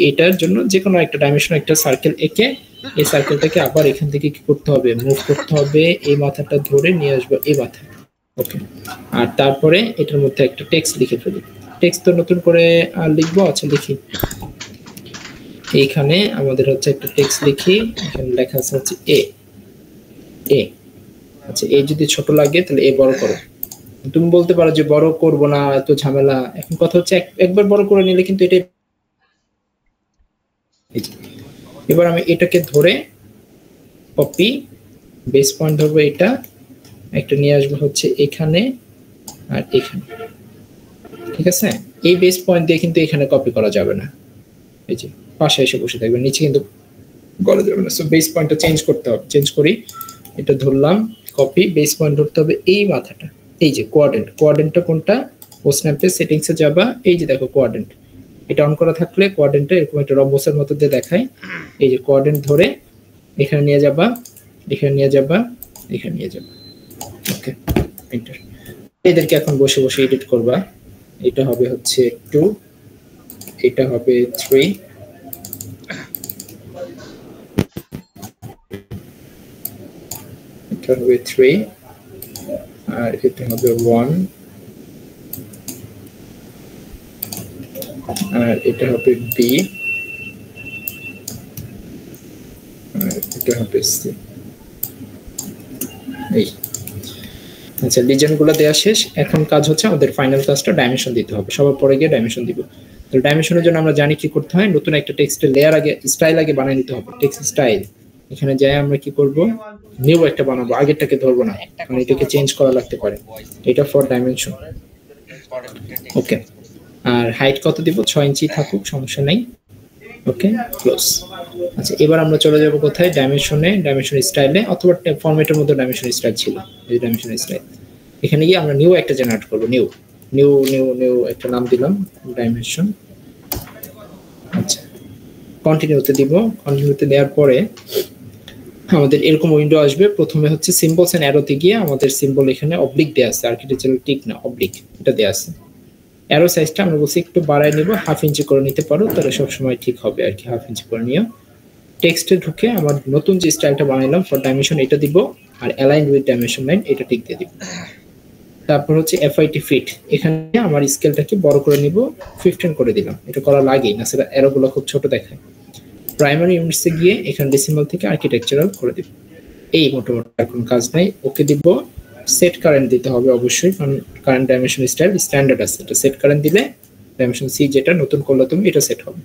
এটার জন্য যে কোনো একটা ডাইমেনশন একটা সার্কেল এঁকে এই সার্কেলটাকে আবার এখান থেকে কি করতে হবে, মুভ করতে হবে, এই মাথাটা ধরে নিয়ে আসবো এই মাথায়। ওকে, আর তারপরে এটার মধ্যে একটা টেক্সট লিখে ফেলি। টেক্সট তো নতুন করে লিখবো, আচ্ছা লিখি, এইখানে আমাদের হচ্ছে একটা টেক্সট লিখি, এখানে লেখা আছে হচ্ছে এ এ আচ্ছা এই যদি ছোট লাগে তাহলে এ বড় করো। তুমি বলতে পারো যে বড় করব না, এত ঝামেলা। এখন কথা হচ্ছে একবার বড় করে নিলে কিন্তু এটা। এবার আমি এটাকে ধরে কপি, বেস পয়েন্ট ধরবো, এটা একটা নিয়ে আসবো হচ্ছে এখানে আর এখানে, ঠিক আছে? এই বেস পয়েন্ট দিয়ে কিন্তু এখানে কপি করা যাবে না, এই যে পাশে এসে বসে থাকবে, নিচে কিন্তু করা যাবে না। সো বেস পয়েন্টটা চেঞ্জ করতে হবে। চেঞ্জ করি, এটা ধরলাম কপি, বেস পয়েন্ট ধরতে হবে এই মাথাটা, এই যে কোয়াড্রেন্টটা কোনটা? ও স্ন্যাপে সেটিংসে যাবা, এই যে দেখো কোয়াড্রেন্ট, এটা অন করা থাকলে কোয়াড্রেন্টটা এরকম একটা রম্বসের মতো দিয়ে দেখায়। এই যে কোয়াড্রেন্ট ধরে এখানে নিয়ে যাবা, এখানে নিয়ে যাবা, এখানে নিয়ে যাবা। ওকে, এন্টার। এদেরকে এখন বসে বসে এডিট করবা। এটা হবে হচ্ছে 2, এটা হবে 3, এটা হবে 3, আর এটা হবে 1, আর এটা হবে B, আর এটা হবে C। এই আচ্ছা, লিজেন্ড গুলো দেওয়া শেষ। এখন কাজ হচ্ছে আমাদের ফাইনাল কাজটা ডাইমেনশন দিতে হবে। সবার পরে গিয়ে ডাইমেনশন দিব। তো ডাইমেনশনের জন্য আমরা জানি কি করতে হয়, নতুন একটা টেক্সটের লেয়ার আগে, স্টাইল আগে বানিয়ে নিতে হবে। টেক্সট স্টাইল, এখানে যাই আমরা কি করব, নিউ একটা বানাবো, আগেরটাকে ধরবো না, কারণ এটাকে চেঞ্জ করা লাগতে পারে। এটা ফর ডাইমেনশন। ওকে, আর হাইট কত দিব? 6 ইঞ্চি থাকুক, সমস্যা নাই। Okay, close. আচ্ছা এবার আমরা চলে যাব কোথায়? ডাইমেনশনে, ডাইমেনশন স্টাইলে, অথবা ফরম্যাটের মধ্যে ডাইমেনশন স্টাইল ছিল, এই ডাইমেনশন স্টাইল। এখানে গিয়ে আমরা নিউ একটা জেনারেট করব, নিউ নিউ নিউ নিউ একটা নাম দিলাম ডাইমেনশন। আচ্ছা কন্টিনিউতে দিব। কন্টিনিউতে দেওয়ার পরে আমাদের এরকম উইন্ডো আসবে। প্রথমে হচ্ছে সিম্বলস এন্ড অ্যারোতে গিয়ে আমাদের সিম্বল এখানে অবলিক দেয়া আছে, আর্কিটেকচারাল টিক না, অবলিক এটা দেয়া আছে। অ্যারো সাইজটা আমরা বলছি একটু বাড়ায় নিব, 1/2 ইঞ্চি করে নিতে পারো, তাহলে সবসময় ঠিক হবে আর কি, 1/2 ইঞ্চি করে নিও। টেক্সটে ঢুকে আমার নতুন যে স্টাইলটা বানাইলাম ফর ডাইমেনশন এটা দিব, আর অ্যালাইন উইথ ডাইমেনশন লাইন এটা টিক দিয়ে দিব। তারপর হচ্ছে FIT ফিট, এখানে আমার স্কেলটাকে বড় করে নিব, 15 করে দিলাম। এটা করা লাগেই না, সেটা অ্যারোগুলো খুব ছোট দেখায়। প্রাইমারি ইউনিটসে গিয়ে এখানে ডেসিমাল থেকে আর্কিটেকচারাল করে দিব। এই মোটামুটি আর কোনো কাজ নাই। ওকে দিব। সেট কারেন্ট দিতে হবে অবশ্যই, কারণ কারেন্ট ডাইমেনশন স্টাইল স্ট্যান্ডার্ড আছে, এটা সেট কারেন্ট দিলে ডাইমেনশন সি যেটা নতুন করলে তুমি এটা সেট হবে,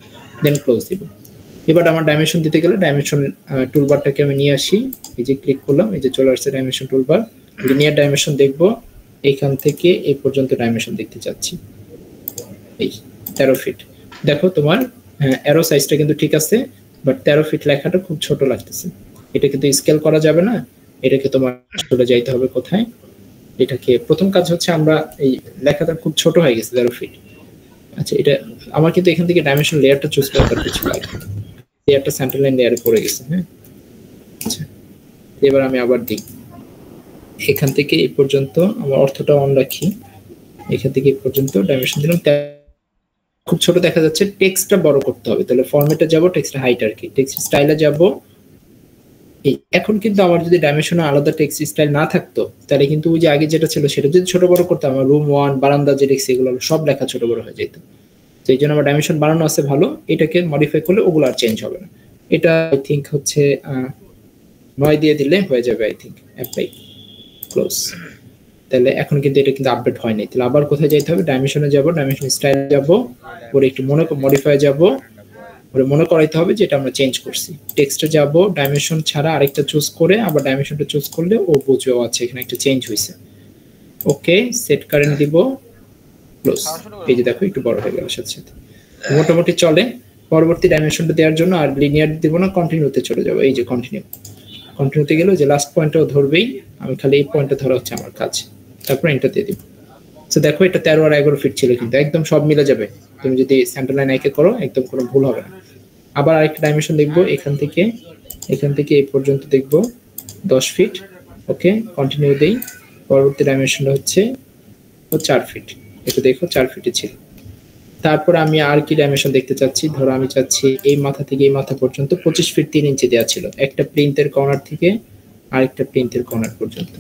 দেন ক্লোজ দিব। এবার আমার ডাইমেনশন দিতে গেলে ডাইমেনশন টুলবারটাকে আমি নিয়ে আসি, এই যে ক্লিক করলাম, এই যে চলে আসছে ডাইমেনশন টুলবার। লিনিয়ার ডাইমেনশন দেখব, এইখান থেকে এই পর্যন্ত ডাইমেনশন দেখতে চাচ্ছি, এই 13 ফিট। দেখো তোমার অ্যারো সাইজটা কিন্তু ঠিক আছে, বাট 13 ফিট লেখাটা খুব ছোট লাগতেছে। এটা কিন্তু স্কেল করা যাবে না, এটাকে তোমার চলে যাইতে হবে কোথায়, এটাকে প্রথম কাজ হচ্ছে আমরা এই লেখাটা খুব ছোট হয়ে গেছে 13 ফিট। আচ্ছা এটা আমার কিন্তু এখান থেকে ডাইমেনশন লেয়ারটা চুজ করার কিছু লাগে, লেয়ারটা সেন্টার লাইন লেয়ারে পড়ে গেছে। হ্যাঁ আচ্ছা, এবার আমি আবার দিই, এখান থেকে এই পর্যন্ত আমার অর্থটা অন রাখি, এখান থেকে এই পর্যন্ত ডাইমেনশন দিলাম। খুব ছোট দেখা যাচ্ছে, টেক্সটটা বড় করতে হবে, তাহলে ফরম্যাটে যাব, টেক্সট হাইট আর কি, টেক্সট স্টাইলে যাব। এখন কিন্তু আমার যদি ডাইমেনশনে আলাদা টেক্সট স্টাইল না থাকতো, তাহলে কিন্তু ওই যে আগে যেটা ছিল সেটা যদি ছোট বড় করতাম, আমার রুম 1 বারান্দা যে টেক্সট এগুলো সব লেখা ছোট বড় হয়ে যেত। তো এই জন্য আমার ডাইমেনশন বাড়ানো আছে ভালো, এটাকে মডিফাই করলে ওগুলো আর চেঞ্জ হবে না। এটা আই থিঙ্ক হচ্ছে 9 দিয়ে দিলে হয়ে যাবে, আই থিঙ্ক অ্যাপ্লাই, ক্লোজ। তাহলে এখন কিন্তু এটা কিন্তু আপডেট হয়নি, তাহলে আবার কোথায় যাইতে হবে? ডাইমেনশনে যাব, ডাইমেনশন স্টাইল যাব, পরে একটু মডিফাই যাব, পরে মনে করাইতে হবে যে এটা আমরা চেঞ্জ করছি। টেক্সটে যাব, ডাইমেনশন ছাড়া আরেকটা চুজ করে আবার ডাইমেনশনটা চুজ করলে ও বুঝেও আছে এখানে একটা চেঞ্জ হয়েছে। ওকে, সেট কারেন্ট দিব, ক্লোজ। এই যে দেখো একটু বড় হয়ে গেল সাথে সাথে, মোটামুটি চলে। পরবর্তী ডাইমেনশনটা দেওয়ার জন্য আর লিনিয়ার দিব না, কন্টিনিউতে চলে যাবো। এই যে কন্টিনিউতে গেলে যে লাস্ট পয়েন্টটাও ধরবেই, আমি খালি এই পয়েন্টটা ধরা হচ্ছে আমার কাজ, তারপর এন্টার দিয়ে দিব। তো দেখো এটা 13 আর 11 ফিট ছিল, কিন্তু একদম সব মিলে যাবে তুমি যদি সেন্টার লাইন একে করো, একদম কোনো ভুল হবে না। আবার আরেকটা ডাইমেনশন দেখবো, এখান থেকে এই পর্যন্ত দেখবো 10 ফিট। ওকে, কন্টিনিউ দেই। পরবর্তী ডাইমেনশনটা হচ্ছে 4 ফিট, এটা দেখো 4 ফিটে ছিল। তারপর আমি আর কি ডাইমেনশন দেখতে চাচ্ছি, ধরো আমি চাচ্ছি এই মাথা থেকে এই মাথা পর্যন্ত 25 ফিট 3 ইঞ্চি দেওয়া ছিল, একটা প্লিন্থের কর্নার থেকে আরেকটা প্লিন্থের কর্নার পর্যন্ত।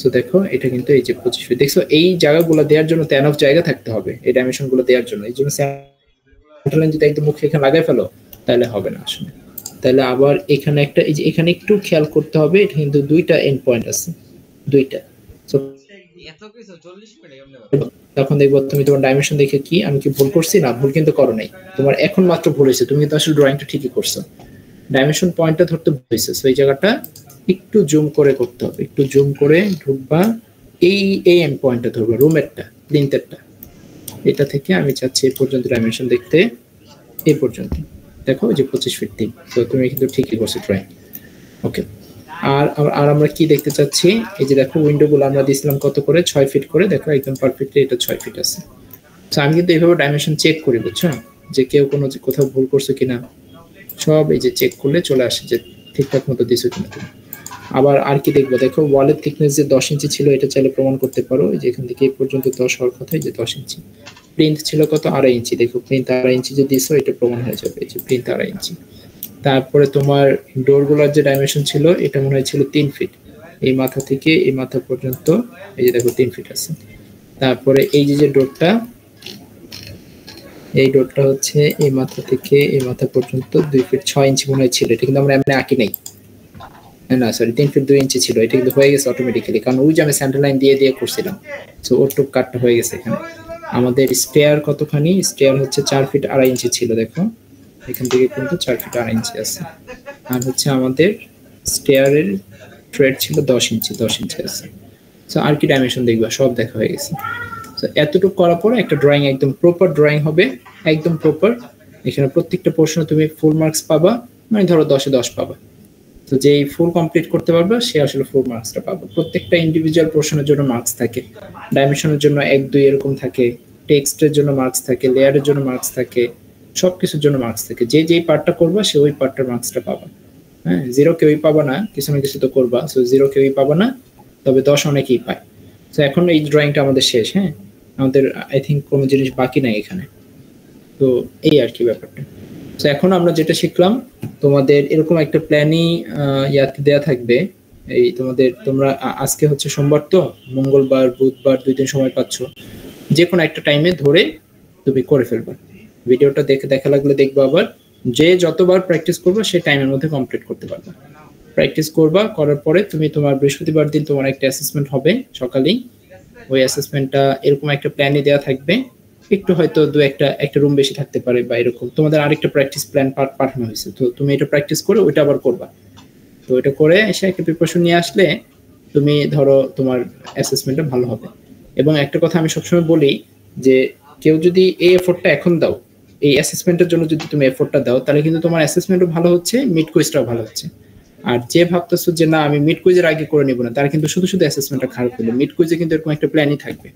সো দেখো এটা কিন্তু এই যে 25 ফিট, দেখছো এই জায়গাগুলো দেওয়ার জন্য এনফ জায়গা থাকতে হবে এই ডাইমেনশন গুলো দেওয়ার জন্য। এই জন্য সেন্টার লাইন যদি একদম মুখে এখানে লাগাই ফেলো তাহলে হবে না আসলে। তাহলে আবার এখানে একটা, এই যে এখানে একটু খেয়াল করতে হবে, এটা কিন্তু দুইটা এন্ড পয়েন্ট আছে, দুইটা। সো তখন দেখবো তুমি তোমার ডাইমেনশন দেখে কি আমি কি ভুল করছি, না ভুল কিন্তু করো নাই, তোমার এখন মাত্র ভুল হয়েছে, তুমি কিন্তু আসলে ড্রয়িংটা ঠিকই করছো, ডাইমেনশন পয়েন্টটা ধরতে ভুল হয়েছে। সো এই জায়গাটা একটু জুম করে করতে হবে, একটু জুম করে ঢুকবা, এই এই এন্ড পয়েন্টটা ধরবা, রুমেরটা প্লিন্থেরটা, এটা থেকে আমি চাচ্ছি এই পর্যন্ত ডাইমেনশন দেখতে, এই পর্যন্ত দেখো যে 25 ফিট 3। তো তুমি কিন্তু ঠিকই করছো ড্রয়িং। ওকে, আর আর আমরা কি দেখতে চাচ্ছি, এই যে দেখো উইন্ডো গুলো আমরা দিয়েছিলাম কত করে, 6 ফিট করে, দেখো একদম পারফেক্টলি এটা 6 ফিট আছে। তো আমি কিন্তু এইভাবে ডাইমেনশন চেক করি, বুঝছো, যে কেউ কোনো কোথাও ভুল করছো কিনা, সব এই যে চেক করলে চলে আসে যে ঠিকঠাক মতো দিছো কিনা তুমি। আবার আর কি দেখবো, দেখো ওয়ালের থিকনেস যে 10 ইঞ্চি ছিল, এটা চাইলে প্রমাণ করতে পারো, এই যে এখান থেকে এই পর্যন্ত 10 হওয়ার কথা, এই যে 10 ইঞ্চি। প্রিন্ট ছিল কত, 2.5 ইঞ্চি, দেখো প্রিন্ট 2.5 ইঞ্চি যদি দিছো এটা প্রমাণ হয়ে যাবে, এই যে প্রিন্ট 2.5 ইঞ্চি। তারপরে তোমার ডোরগুলোর যে ডাইমেনশন ছিল, এটা মনে হয় ছিল 3 ফিট, এই মাথা থেকে এই মাথা পর্যন্ত, এই যে দেখো 3 ফিট আছে। তারপরে এই যে ডোরটা, এই ডোরটা হচ্ছে এই মাথা থেকে এই মাথা পর্যন্ত 2 ফিট 6 ইঞ্চি মনে হয় ছিল, এটা কিন্তু আমরা এমনি আঁকি নাই, না সরি 3 ফিট 2 ইঞ্চি ছিল, এটা কিন্তু হয়ে গেছে অটোমেটিক্যালি, কারণ ওই যে আমি সেন্টার লাইন দিয়ে দিয়ে করছিলাম। সো ওর টুক কাটটা হয়ে গেছে এখানে। আমাদের স্টেয়ার কতখানি, স্টেয়ার হচ্ছে 4 ফিট 2.5 ইঞ্চি ছিল, দেখো এখান থেকে কিন্তু 4 ফিট 2.5 ইঞ্চি আছে। আর হচ্ছে আমাদের স্টেয়ারের ট্রেড ছিল 10 ইঞ্চি, 10 ইঞ্চি আছে। সো আর কি ডাইমেনশন দেখবা, সব দেখা হয়ে গেছে। সো এতটুকু করার পরে একটা ড্রয়িং একদম প্রপার ড্রয়িং হবে, একদম প্রপার। এখানে প্রত্যেকটা প্রশ্ন তুমি ফুল মার্কস পাবা, মানে ধরো 10-এ 10 পাবা। তো যেই ফুল কমপ্লিট করতে পারবে সে আসলে ফুল মার্কসটা পাবে। প্রত্যেকটা ইন্ডিভিজুয়াল পোর্শনের জন্য মার্কস থাকে, ডাইমেনশনের জন্য 1-2 এরকম থাকে, টেক্সটের জন্য মার্কস থাকে, লেয়ারের জন্য মার্কস থাকে, সবকিছুর জন্য মার্কস থাকে। যে যেই পার্টটা করবা সে ওই পার্টটার মার্কসটা পাবা। হ্যাঁ, 0 কেউই পাবা না, কিছু না কিছু তো করবা, সো 0 কেউই পাবা না, তবে 10 অনেকেই পায়। তো এখন এই ড্রয়িংটা আমাদের শেষ। হ্যাঁ, আমাদের আই থিঙ্ক কোনো জিনিস বাকি নাই এখানে। তো এই আর কি ব্যাপারটা। তো এখন আমরা যেটা শিখলাম, তোমাদের এরকম একটা প্ল্যানই ইয়াতে দেয়া থাকবে। এই তোমরা আজকে হচ্ছে সোমবার, তো মঙ্গলবার বুধবার 2 দিন সময় পাচ্ছ, যে কোনো একটা টাইমে ধরে তুমি করে ফেলবা। ভিডিওটা দেখা লাগলে দেখবা, আবার যে যতবার প্র্যাকটিস করবে সেই টাইমের মধ্যে কমপ্লিট করতে পারবে। প্র্যাকটিস করবা, করার পরে তুমি তোমার বৃহস্পতিবার দিন তোমার একটা অ্যাসেসমেন্ট হবে সকালেই। ওই অ্যাসেসমেন্টটা এরকম একটা প্ল্যানই দেওয়া থাকবে, একটু হয়তো একটা রুম বেশি থাকতে পারে বা এরকম। তোমাদের আরেকটা প্র্যাকটিস প্ল্যান পাঠানো হয়েছে, তো তুমি এটা প্র্যাকটিস করে ওইটা আবার করবা। তো এটা করে এসে একটা প্রিপারেশন নিয়ে আসলে তুমি ধরো তোমার অ্যাসেসমেন্টটা ভালো হবে। এবং একটা কথা আমি সবসময় বলি, যে কেউ যদি এই এফোর্টটা এখন দাও, এই অ্যাসেসমেন্টের জন্য যদি তুমি এফোর্টটা দাও, তাহলে কিন্তু তোমার অ্যাসেসমেন্টও ভালো হচ্ছে, মিড কুইজটাও ভালো হচ্ছে। আর যে ভাবতেছো যে না আমি মিড কুইজের আগে করে নিব না, তারা কিন্তু শুধু শুধু অ্যাসেসমেন্টটা খারাপ করবে। মিড কুইজে কিন্তু এরকম একটা প্ল্যানই থাকবে,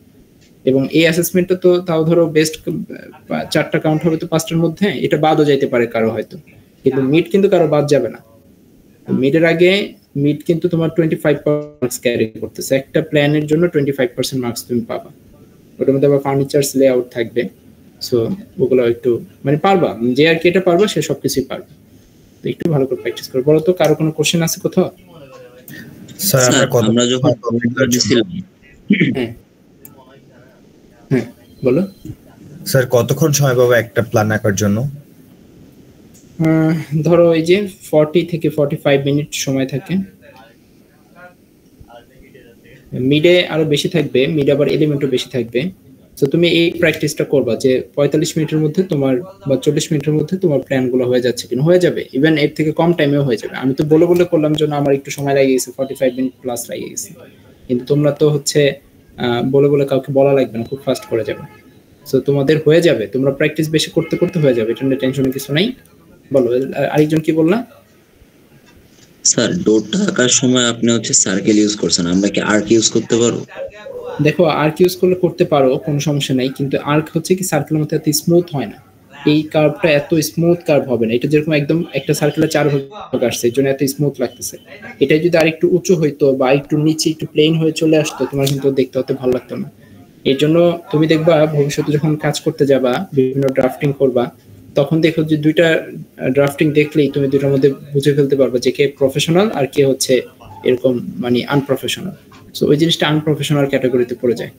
এবং এই অ্যাসেসমেন্টটা তো তাও ধরো বেস্ট 4টা কাউন্ট হবে তো 5টার মধ্যে, এটা বাদও যাইতে পারে কারো হয়তো, কিন্তু মিড কিন্তু কারো বাদ যাবে না। মিডের আগে মিড কিন্তু তোমার 25 মার্কস ক্যারি করতেছে, একটা প্ল্যানের জন্য 25% মার্কস তুমি পাবা। ওটার মধ্যে আবার ফার্নিচার্স লেআউট থাকবে, সো ওগুলো একটু মানে পারবা, যে আর কি এটা পারবা সে সবকিছুই পারবে। তো একটু ভালো করে প্র্যাকটিস করো। বলো তো কারো কোনো কোশ্চেন আছে কোথাও? স্যার আমরা যখন হ্যাঁ হ্যাঁ বলো স্যার, কতক্ষণ সময় পাবো একটা প্ল্যান আঁকার জন্য? ধরো এই যে 40 থেকে 45 মিনিট সময় থাকে। মিডে আরো বেশি থাকবে, মিডে আবার এলিমেন্টও বেশি থাকবে। তো তুমি এই প্র্যাকটিসটা করবা যে 45 মিনিটের মধ্যে তোমার বা 40 মিনিটের মধ্যে তোমার প্ল্যানগুলো হয়ে যাচ্ছে কিনা, হয়ে যাবে, ইভেন এর থেকে কম টাইমেও হয়ে যাবে। আমি তো বলে করলাম জন্য আমার একটু সময় লেগে গেছে, 45 মিনিট প্লাস লেগে গেছে, কিন্তু তোমরা তো হচ্ছে বলে কাউকে বলা লাগবে না, খুব ফাস্ট করে যাবে। সো তোমাদের হয়ে যাবে, তোমরা প্র্যাকটিস বেশি করতে করতে হয়ে যাবে, এটা নিয়ে টেনশনের কিছু নাই। বলো আরেকজন কি বললা? স্যার ডটটা আঁকার সময় আপনি হচ্ছে সার্কেল ইউজ করছেন, আমরা কি আর্ক ইউজ করতে পারবো? দেখো আর্ক ইউজ করতে পারো, কোনো সমস্যা নাই, কিন্তু আর্ক হচ্ছে কি সার্কেলের মতো এত স্মুথ হয় না, এই কার্ভটা এত স্মুথ কার্ভ হবে না। এটা যেরকম একদম একটা সার্কেলের 4 ভাগ আসছে, এই জন্য এত স্মুথ লাগতেছে। এটা যদি আরেকটু উঁচু হইতো বা একটু নিচে একটু প্লেন হয়ে চলে আসতো, তোমার কিন্তু দেখতে হতে ভালো লাগতো না। এর জন্য তুমি দেখবা ভবিষ্যতে যখন কাজ করতে যাবা, বিভিন্ন ড্রাফটিং করবা, তখন দেখো যে 2টা ড্রাফটিং দেখলেই তুমি 2টার মধ্যে বুঝে ফেলতে পারবে যে কে প্রফেশনাল আর কে হচ্ছে এরকম মানে আনপ্রফেশনাল। সো ওই জিনিসটা আনপ্রফেশনাল ক্যাটাগরিতে পড়ে যায়।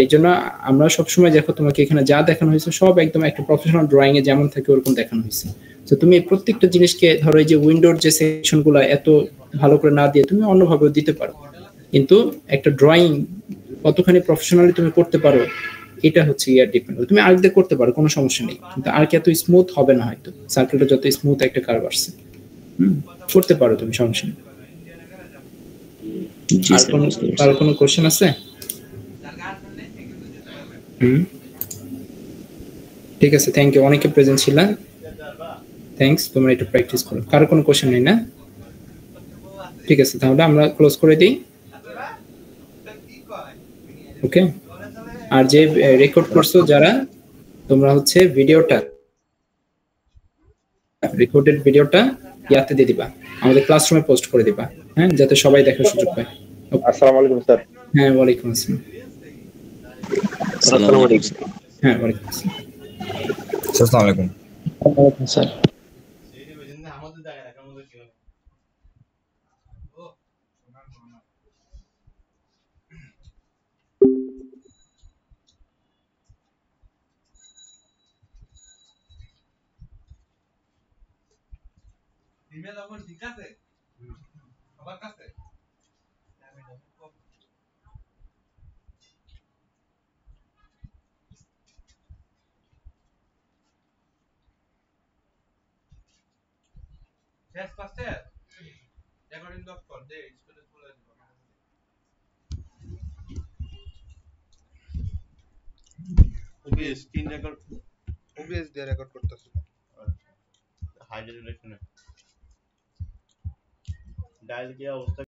এই জন্য আমরা সবসময় দেখো তোমাকে এখানে যা দেখানো হয়েছে সব একদম একটা প্রফেশনাল ড্রয়িং এ যেমন থাকে ওরকম দেখানো হয়েছে। তো তুমি প্রত্যেকটা জিনিসকে ধরো এই যে উইন্ডোর যে সেকশনগুলো এত ভালো করে না দিয়ে তুমি অন্যভাবে দিতে পারো, কিন্তু একটা ড্রয়িং কতখানি প্রফেশনালি তুমি করতে পারো এটা হচ্ছে ইয়ার ডিপেন্ড। তুমি আর্ক দিয়ে করতে পারো, কোনো সমস্যা নেই, কিন্তু আর্ক এত স্মুথ হবে না হয়তো, সার্কেলটা যত স্মুথ একটা কার্ভ আসছে করতে পারো তুমি, সমস্যা নেই। আর কোনো কোশ্চেন আছে? ঠিক আছে, থ্যাংক ইউ, অনেকে প্রেজেন্ট ছিলেন, থ্যাঙ্কস। তোমরা একটু প্র্যাকটিস করো। কারো কোনো কোশ্চেন নেই না? ঠিক আছে, তাহলে আমরা ক্লোজ করে দিই। ওকে, আর যে রেকর্ড করছো যারা, তোমরা হচ্ছে ভিডিওটা, রেকর্ডেড ভিডিওটা ইয়াতে দিয়ে দিবা, আমাদের ক্লাসরুমে পোস্ট করে দিবা, হ্যাঁ, যাতে সবাই দেখার সুযোগ পায়। আসসালামু আলাইকুম স্যার। হ্যাঁ, ওয়ালাইকুম আসসালাম। আসসালামু আলাইকুম। হ্যাঁ, ওয়ালাইকুম আসসালাম। আসসালামু আলাইকুম। ওয়ালাইকুম স্যার। ঠিক আছে আমার কাছে শেষ পাশে রেকর্ডিং লক কর দে, স্কুলে চলে যাব। ওবিএস স্ক্রিন রেকর্ড, ওবিএস দিয়ে রেকর্ড করতেছ, হাই রেজোলিউশনে ডায়াল কি অবস্থা।